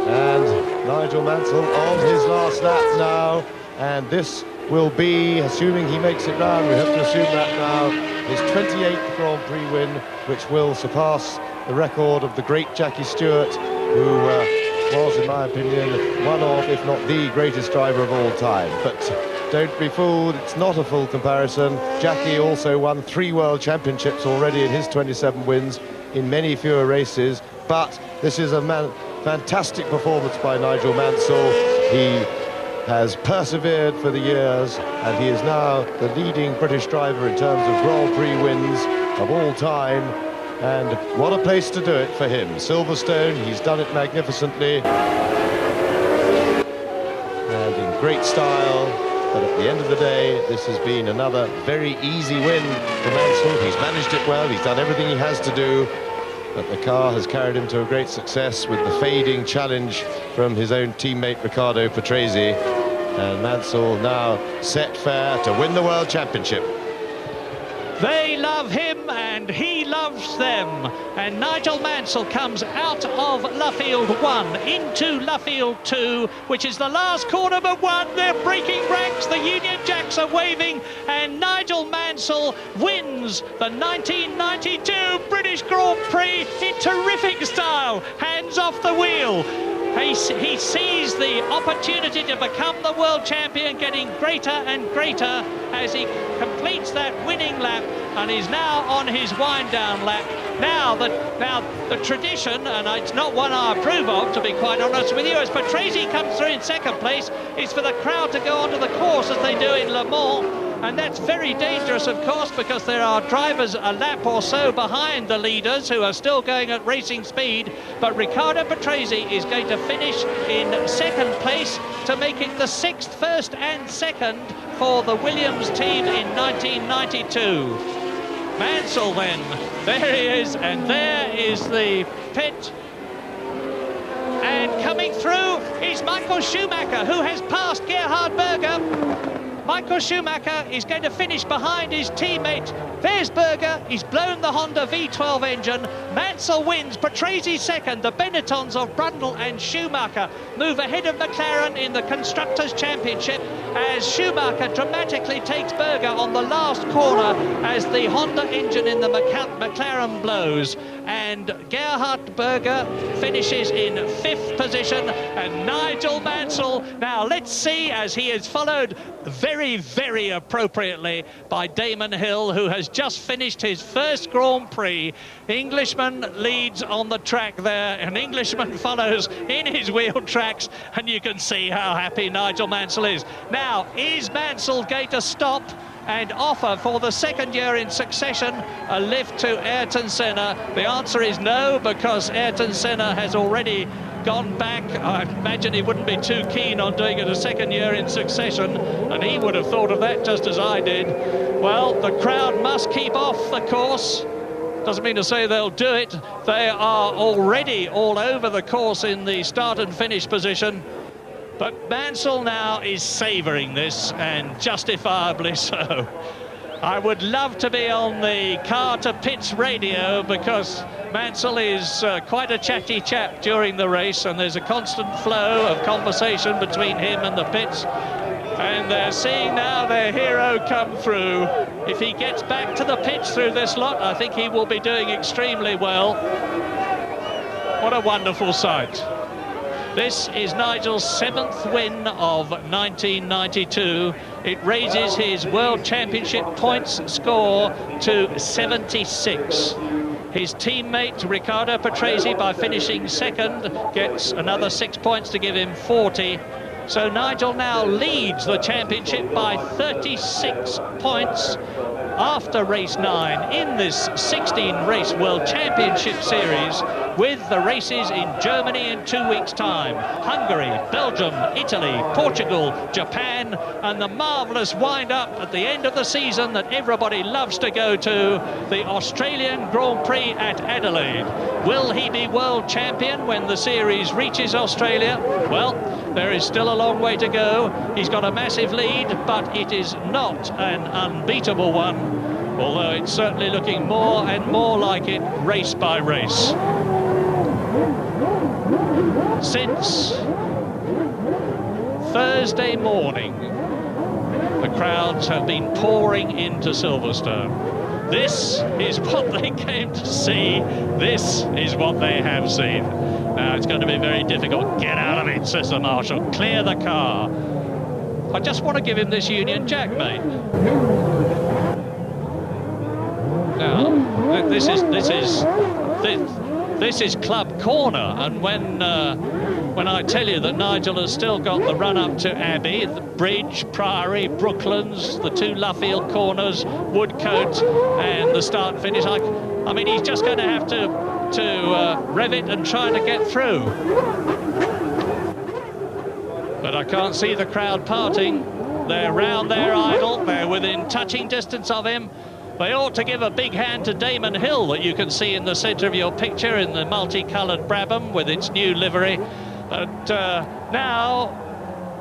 And Nigel Mansell on his last lap now, and this will be, assuming he makes it round, we have to assume that now, his 28th Grand Prix win, which will surpass the record of the great Jackie Stewart, who was, in my opinion, one of, if not the greatest driver of all time. But don't be fooled, it's not a full comparison. Jackie also won 3 World Championships already in his 27 wins in many fewer races, but this is a fantastic performance by Nigel Mansell. He has persevered for the years, and he is now the leading British driver in terms of Grand Prix wins of all time. And what a place to do it for him. Silverstone, he's done it magnificently and in great style. But at the end of the day, this has been another very easy win for Mansell. He's managed it well, he's done everything he has to do. But the car has carried him to a great success with the fading challenge from his own teammate Riccardo Patrese. And Mansell now set fair to win the World Championship. They love him and he loves them. And Nigel Mansell comes out of Luffield 1 into Luffield 2, which is the last corner but one. They're breaking ranks, the Union Jacks are waving, and Nigel Mansell wins the 1992 British Grand Prix in terrific style. Hands off the wheel. He sees the opportunity to become the world champion getting greater and greater as he completes that winning lap, and is now on his wind-down lap. Now the tradition, and it's not one I approve of, to be quite honest with you, as Patrese comes through in 2nd place, is for the crowd to go onto the course as they do in Le Mans. And that's very dangerous, of course, because there are drivers a lap or so behind the leaders who are still going at racing speed. But Riccardo Patrese is going to finish in 2nd place to make it the 6th, 1st and 2nd for the Williams team in 1992. Mansell then. There he is, and there is the pit. And coming through is Michael Schumacher, who has passed Gerhard Berger. Michael Schumacher is going to finish behind his teammate. There's Berger, he's blown the Honda V12 engine. Mansell wins, Patrese second. The Benettons of Brundle and Schumacher move ahead of McLaren in the Constructors' Championship as Schumacher dramatically takes Berger on the last corner as the Honda engine in the McLaren blows. And Gerhard Berger finishes in 5th position, and Nigel Mansell, now let's see, as he is followed very, very appropriately by Damon Hill, who has just finished his first Grand Prix. Englishman leads on the track there, an Englishman follows in his wheel tracks, and you can see how happy Nigel Mansell is. Now, is Mansell going to stop and offer for the second year in succession a lift to Ayrton Senna? The answer is no, because Ayrton Senna has already gone back. I imagine he wouldn't be too keen on doing it a second year in succession, and he would have thought of that just as I did. Well, the crowd must keep off the course. Doesn't mean to say they'll do it. They are already all over the course in the start and finish position. But Mansell now is savouring this, and justifiably so. I would love to be on the car to pits radio, because Mansell is quite a chatty chap during the race, and there's a constant flow of conversation between him and the pits. And they're seeing now their hero come through. If he gets back to the pits through this lot, I think he will be doing extremely well. What a wonderful sight. This is Nigel's 7th win of 1992. It raises his World Championship points score to 76. His teammate, Riccardo Patrese, by finishing second, gets another 6 points to give him 40. So Nigel now leads the championship by 36 points after race 9 in this 16-race World Championship Series, with the races in Germany in 2 weeks' time, Hungary, Belgium, Italy, Portugal, Japan, and the marvellous wind-up at the end of the season that everybody loves to go to, the Australian Grand Prix at Adelaide. Will he be world champion when the series reaches Australia? Well, there is still a long way to go. He's got a massive lead, but it is not an unbeatable one, although it's certainly looking more and more like it race by race. Since Thursday morning, the crowds have been pouring into Silverstone. This is what they came to see. This is what they have seen. Now, it's going to be very difficult. Get out of it, says the marshal. Clear the car. I just want to give him this Union Jack, mate. Now, this is Club Corner, and when I tell you that Nigel has still got the run-up to Abbey, the Bridge, Priory, Brooklands, the 2 Luffield corners, Woodcote, and the start and finish, I mean, he's just going to have to rev it and try to get through. But I can't see the crowd parting. They're round their idol. They're within touching distance of him. They ought to give a big hand to Damon Hill, that you can see in the centre of your picture in the multicoloured Brabham with its new livery. But now,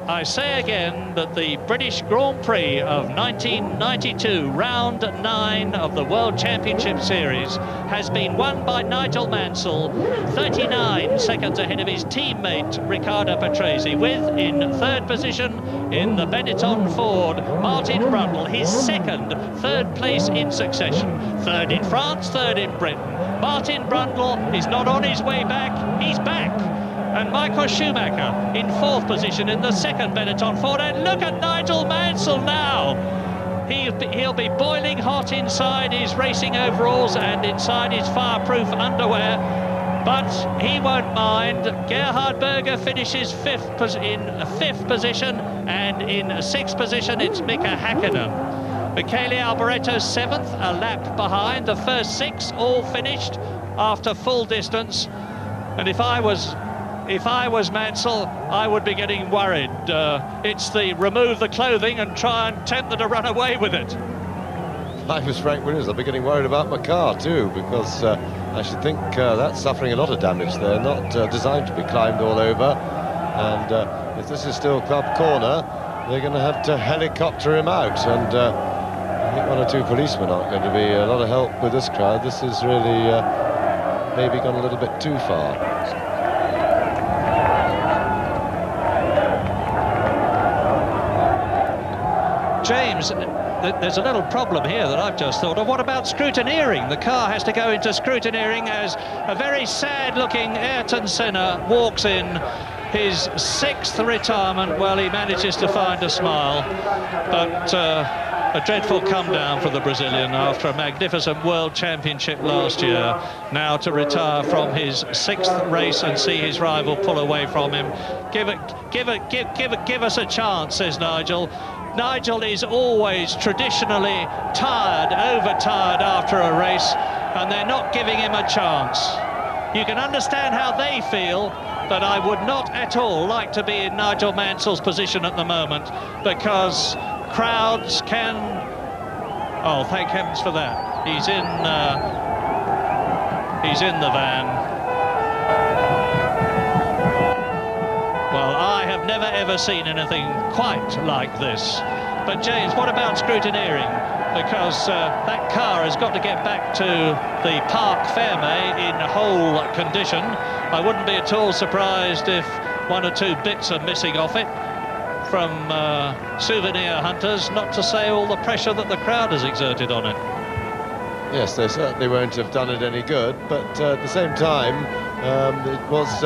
I say again that the British Grand Prix of 1992, round 9 of the World Championship Series, has been won by Nigel Mansell, 39 seconds ahead of his teammate Riccardo Patrese, with in 3rd position in the Benetton Ford, Martin Brundle, his 3rd place in succession. 3rd in France, 3rd in Britain. Martin Brundle is not on his way back, he's back. And Michael Schumacher in 4th position in the 2nd Benetton Ford. And look at Nigel Mansell now. He'll be boiling hot inside his racing overalls and inside his fireproof underwear, but he won't mind. Gerhard Berger finishes in 5th position, and in 6th position it's Mika Häkkinen. Michele Alboreto 7th, a lap behind. The first 6 all finished after full distance. And if I was Mansell, I would be getting worried. It's the remove the clothing and try and tempt them to run away with it. I was Frank Williams, I'll be getting worried about my car too, because I should think that's suffering a lot of damage there, not designed to be climbed all over. And if this is still Club Corner, they're going to have to helicopter him out. And I think one or two policemen aren't going to be a lot of help with this crowd. This is really maybe gone a little bit too far. James, there's a little problem here that I've just thought of. What about scrutineering? The car has to go into scrutineering as a very sad-looking Ayrton Senna walks in his 6th retirement. Well, he manages to find a smile, but a dreadful come down for the Brazilian after a magnificent World Championship last year. Now to retire from his 6th race and see his rival pull away from him. Give us a chance, says Nigel. Nigel is always traditionally tired, overtired after a race, and they're not giving him a chance. You can understand how they feel, but I would not at all like to be in Nigel Mansell's position at the moment, because crowds can... Oh, thank heavens for that. He's in the van. Well, I have never ever seen anything quite like this. But James, what about scrutineering? Because that car has got to get back to the Parc Fermé in whole condition. I wouldn't be at all surprised if 1 or 2 bits are missing off it from souvenir hunters, not to say all the pressure that the crowd has exerted on it. Yes, they certainly won't have done it any good, but at the same time, it was,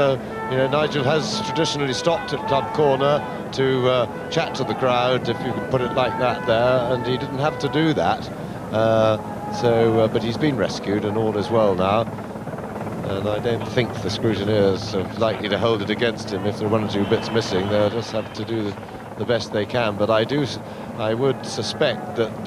you know, Nigel has traditionally stopped at Club Corner to chat to the crowd, if you could put it like that there, and he didn't have to do that. But he's been rescued and all is well now. And I don't think the scrutineers are likely to hold it against him. If there are 1 or 2 bits missing, they'll just have to do the best they can. But I would suspect that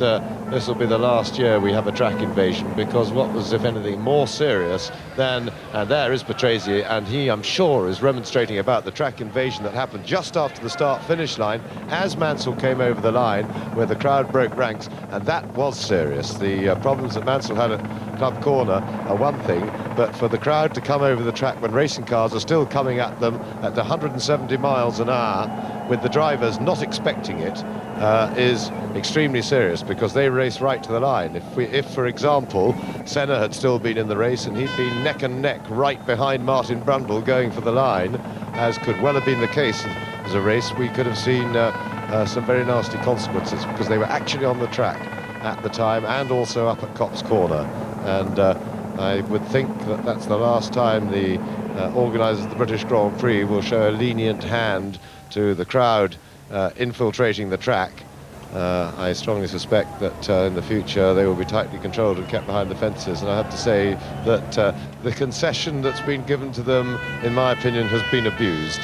this will be the last year we have a track invasion, because what was, if anything, more serious than, and there is Patrese, and he, I'm sure, is remonstrating about the track invasion that happened just after the start-finish line as Mansell came over the line, where the crowd broke ranks, and that was serious. The problems that Mansell had at Club Corner are one thing, but for the crowd to come over the track when racing cars are still coming at them at 170 miles an hour, with the drivers not expecting it, is extremely serious, because they race right to the line. If, for example, Senna had still been in the race and he'd been neck and neck right behind Martin Brundle going for the line, as could well have been the case as a race, we could have seen some very nasty consequences, because they were actually on the track at the time and also up at Copse Corner. And I would think that that's the last time the organisers of the British Grand Prix will show a lenient hand to the crowd infiltrating the track. I strongly suspect that in the future they will be tightly controlled and kept behind the fences, and I have to say that the concession that's been given to them, in my opinion, has been abused.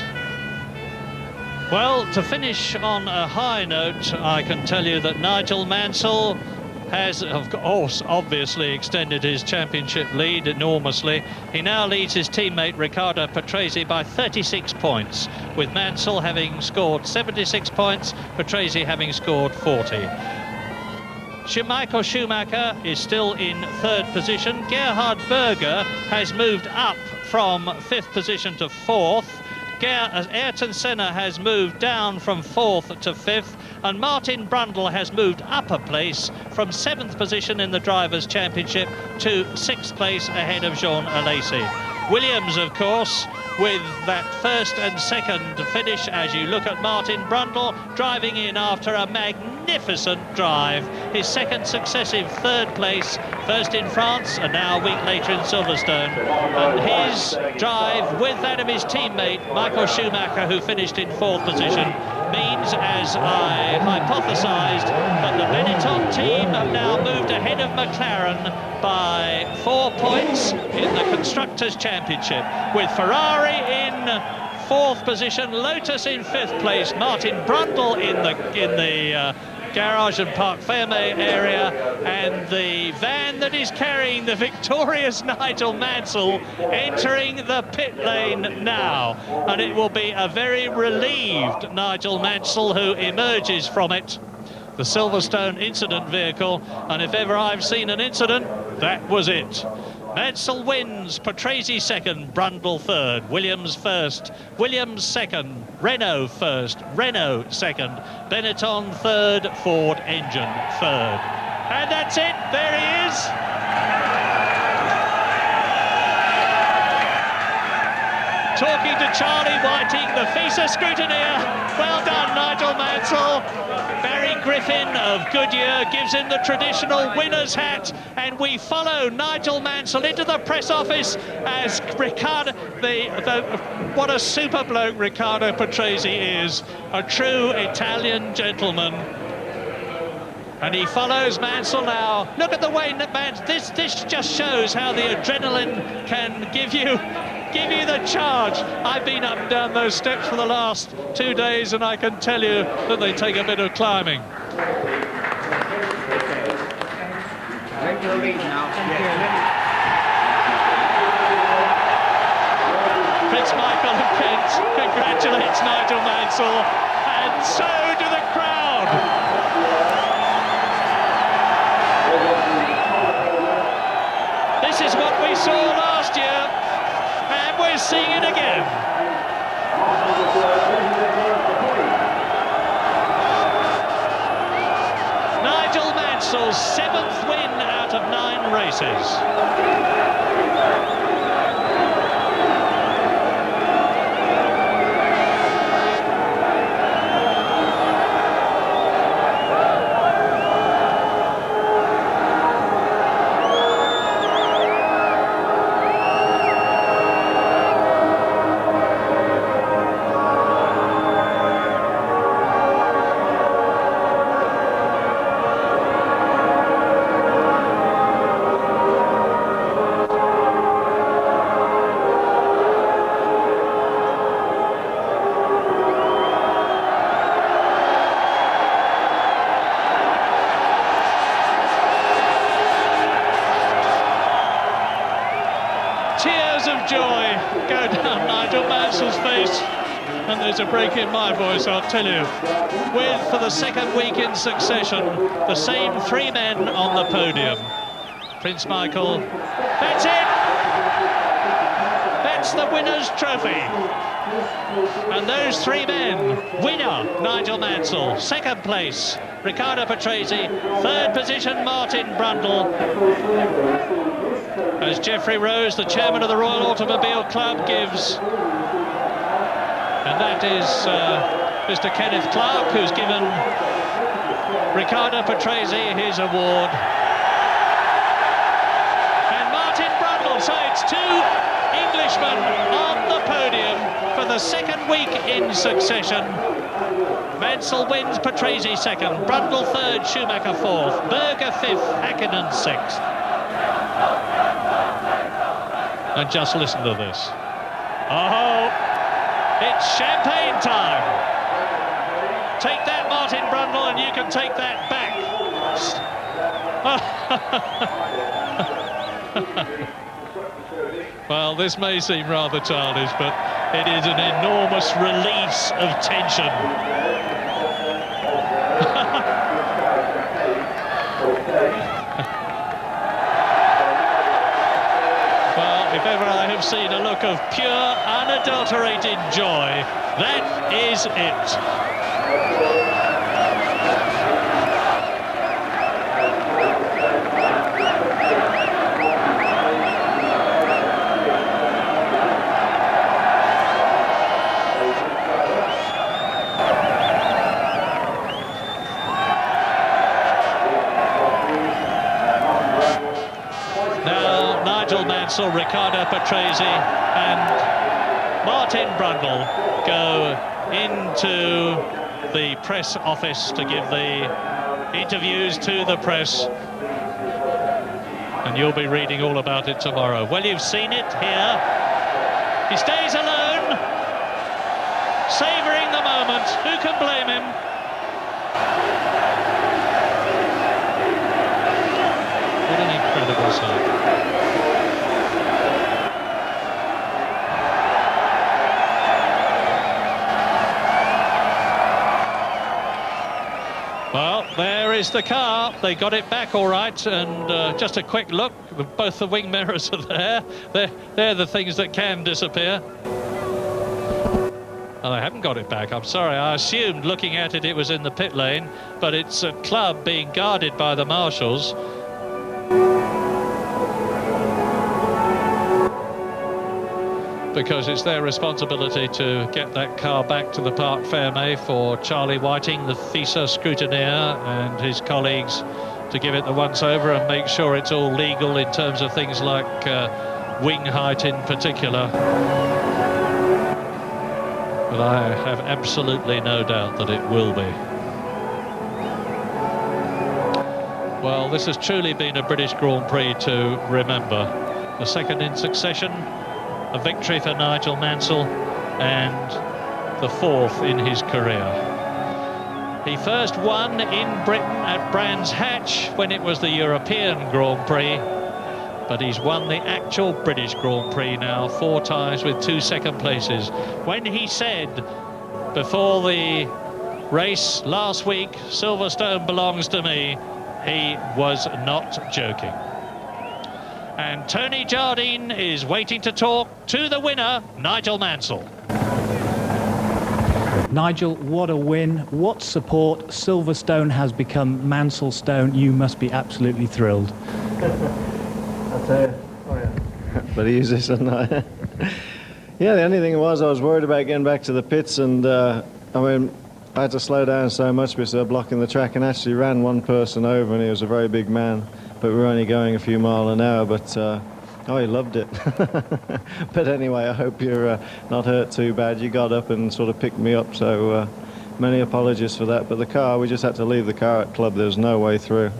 Well, to finish on a high note, I can tell you that Nigel Mansell has, of course, obviously extended his championship lead enormously. He now leads his teammate Riccardo Patrese by 36 points, with Mansell having scored 76 points, Patrese having scored 40. Michael Schumacher is still in 3rd position. Gerhard Berger has moved up from 5th position to 4th. Ayrton Senna has moved down from 4th to 5th, and Martin Brundle has moved up a place from 7th position in the Drivers' Championship to 6th place ahead of Jean Alesi. Williams, of course, with that 1st and 2nd finish, as you look at Martin Brundle driving in after a magnificent drive. His 2nd successive 3rd place, first in France and now a week later in Silverstone. And his drive with that of his teammate, Michael Schumacher, who finished in 4th position, means, as I hypothesised, that the Benetton team have now moved ahead of McLaren by 4 points in the Constructors' Championship, with Ferrari in 4th position, Lotus in 5th place, Martin Brundle in the garage and Parc Fermé area, and the van that is carrying the victorious Nigel Mansell entering the pit lane now, and it will be a very relieved Nigel Mansell who emerges from it. the Silverstone incident vehicle, and if ever I've seen an incident, that was it. Mansell wins, Patrese second, Brundle third, Williams first, Williams second, Renault first, Renault second, Benetton third, Ford engine third. And that's it, there he is. Talking to Charlie Whiting, the FISA scrutineer. Well done, Nigel Mansell. Barry Griffin of Goodyear gives him the traditional winner's hat, and we follow Nigel Mansell into the press office as Riccardo, what a super bloke Riccardo Patrese is, a true Italian gentleman. And he follows Mansell now. Look at the way this just shows how the adrenaline can give you the charge. I've been up and down those steps for the last 2 days, and I can tell you that they take a bit of climbing. Prince Michael of Kent congratulates Nigel Mansell, and so do the crowd. This is what we saw last year, and we're seeing it again. Nigel Mansell's 7th win out of 9 races. Of joy go down Nigel Mansell's face, and there's a break in my voice, I'll tell you. With, for the 2nd week in succession, the same 3 men on the podium. Prince Michael, that's it! That's the winner's trophy. And those 3 men, winner Nigel Mansell, 2nd place Riccardo Patrese, 3rd position Martin Brundle. As Geoffrey Rose, the chairman of the Royal Automobile Club, gives, and that is Mr. Kenneth Clark, who's given Riccardo Patrese his award. And Martin Brundle, so it's 2 Englishmen on the podium for the 2nd week in succession. Mansell wins, Patrese 2nd, Brundle 3rd, Schumacher 4th, Berger 5th, Hakkinen 6th. And just listen to this. Oh, it's champagne time. Take that, Martin Brundle, and you can take that back. Well, this may seem rather childish, but it is an enormous release of tension. If ever I have seen a look of pure, unadulterated joy, that is it. Mansell, Riccardo Patrese and Martin Brundle go into the press office to give the interviews to the press, and you'll be reading all about it tomorrow. Well, you've seen it here. He stays alone, savouring the moment. Who can blame him? What an incredible sight. Well, there is the car. They got it back all right, and just a quick look, both the wing mirrors are there. They're the things that can disappear. Oh, they haven't got it back. I'm sorry. I assumed, looking at it, it was in the pit lane, but it's a club being guarded by the marshals. Because it's their responsibility to get that car back to the Parc Fermé for Charlie Whiting, the FISA scrutineer, and his colleagues to give it the once-over and make sure it's all legal in terms of things like wing height in particular. But I have absolutely no doubt that it will be. Well, this has truly been a British Grand Prix to remember. The second in succession, a victory for Nigel Mansell, and the fourth in his career. He first won in Britain at Brands Hatch when it was the European Grand Prix, but he's won the actual British Grand Prix now 4 times with 2 second places. When he said before the race last week, Silverstone belongs to me, he was not joking. And Tony Jardine is waiting to talk to the winner, Nigel Mansell. Nigel, what a win, what support. Silverstone has become Mansellstone. You must be absolutely thrilled. I'll tell you. Oh, yeah. But easy, isn't I? Yeah, the only thing was I was worried about getting back to the pits, and I mean, I had to slow down so much because they were blocking the track, and actually ran one person over, and he was a very big man. But we were only going a few miles an hour, but oh, he loved it. But anyway, I hope you're not hurt too bad. You got up and sort of picked me up, so many apologies for that. But the car, we just had to leave the car at club. There was no way through.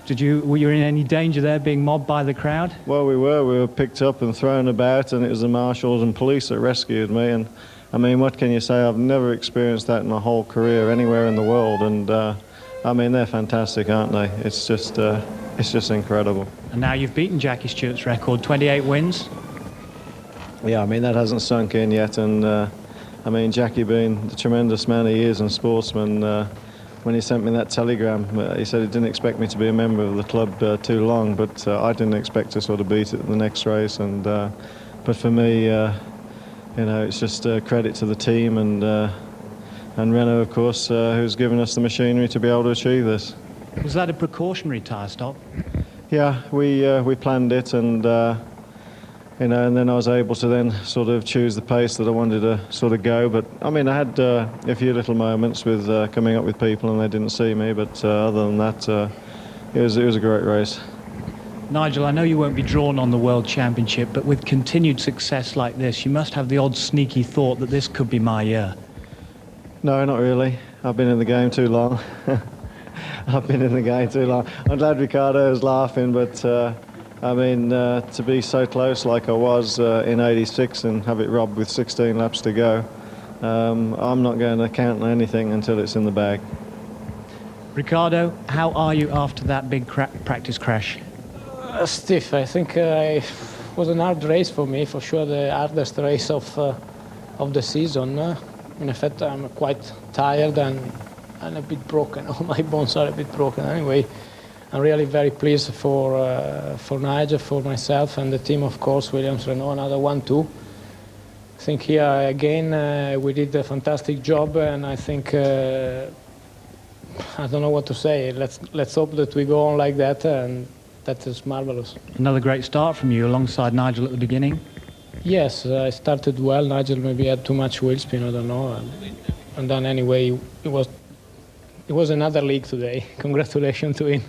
Were you in any danger there, being mobbed by the crowd? Well, we were picked up and thrown about, and it was the marshals and police that rescued me. And I mean, what can you say? I've never experienced that in my whole career anywhere in the world, and I mean, they're fantastic, aren't they? It's just incredible. And now you've beaten Jackie Stewart's record, 28 wins. Yeah, I mean, that hasn't sunk in yet, and I mean, Jackie being the tremendous man he is and sportsman, when he sent me that telegram, he said he didn't expect me to be a member of the club too long, but I didn't expect to sort of beat it in the next race. And but for me, you know, it's just credit to the team and Renault, of course, who's given us the machinery to be able to achieve this. Was that a precautionary tyre stop? Yeah, we planned it, and you know, and then I was able to then sort of choose the pace that I wanted to sort of go. But I mean, I had a few little moments with coming up with people, and they didn't see me. But other than that, it was a great race. Nigel, I know you won't be drawn on the World Championship, but with continued success like this, you must have the odd sneaky thought that this could be my year. No, not really. I've been in the game too long. I've been in the game too long. I'm glad Ricciardo is laughing, but I mean, to be so close like I was in '86 and have it robbed with 16 laps to go, I'm not going to count on anything until it's in the bag. Ricciardo, how are you after that big practice crash? Stiff. I think it was an hard race for me, for sure the hardest race of the season. In fact, I'm quite tired and a bit broken. All my bones are a bit broken. Anyway, I'm really very pleased for Nigel, for myself, and the team, of course, Williams, Renault, another 1-2. I think here again we did a fantastic job, and I think I don't know what to say. Let's hope that we go on like that, and that is marvelous. Another great start from you alongside Nigel at the beginning. Yes, I started well. Nigel maybe had too much wheel spin, I don't know. And then anyway, it was another league today. Congratulations to him.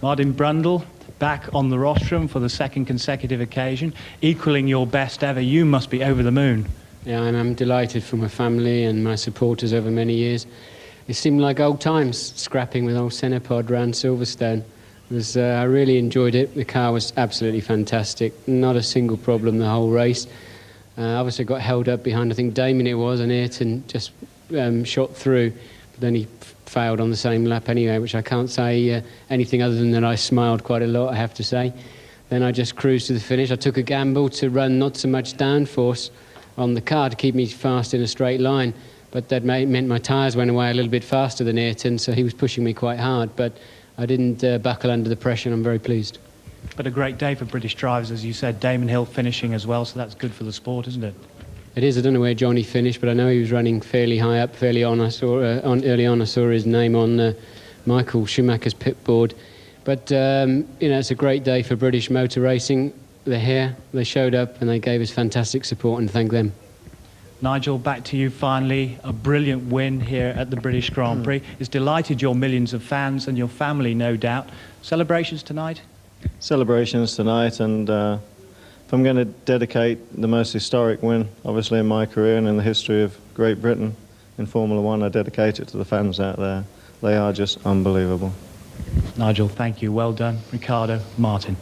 Martin Brundle, back on the rostrum for the second consecutive occasion, equaling your best ever. You must be over the moon. Yeah, I'm delighted for my family and my supporters over many years. It seemed like old times, scrapping with old Cenopod round Silverstone. I really enjoyed it. The car was absolutely fantastic. Not a single problem the whole race. Obviously got held up behind, I think Damien it was, and Ayrton just shot through. But then he failed on the same lap anyway, which I can't say anything other than that I smiled quite a lot, I have to say. Then I just cruised to the finish. I took a gamble to run not so much downforce on the car to keep me fast in a straight line. but that meant my tyres went away a little bit faster than Ayrton, so he was pushing me quite hard, but I didn't buckle under the pressure, and I'm very pleased. But a great day for British drivers, as you said. Damon Hill finishing as well, so that's good for the sport, isn't it? It is. I don't know where Johnny finished, but I know he was running fairly high up, fairly on. Early on, I saw his name on Michael Schumacher's pit board. But, it's a great day for British motor racing. They're here, they showed up, and they gave us fantastic support, and thank them. Nigel, back to you finally. A brilliant win here at the British Grand Prix. It's delighted your millions of fans and your family, no doubt. Celebrations tonight? Celebrations tonight, and if I'm going to dedicate the most historic win, obviously in my career and in the history of Great Britain in Formula One, I dedicate it to the fans out there. They are just unbelievable. Nigel, thank you. Well done. Ricardo, Martin.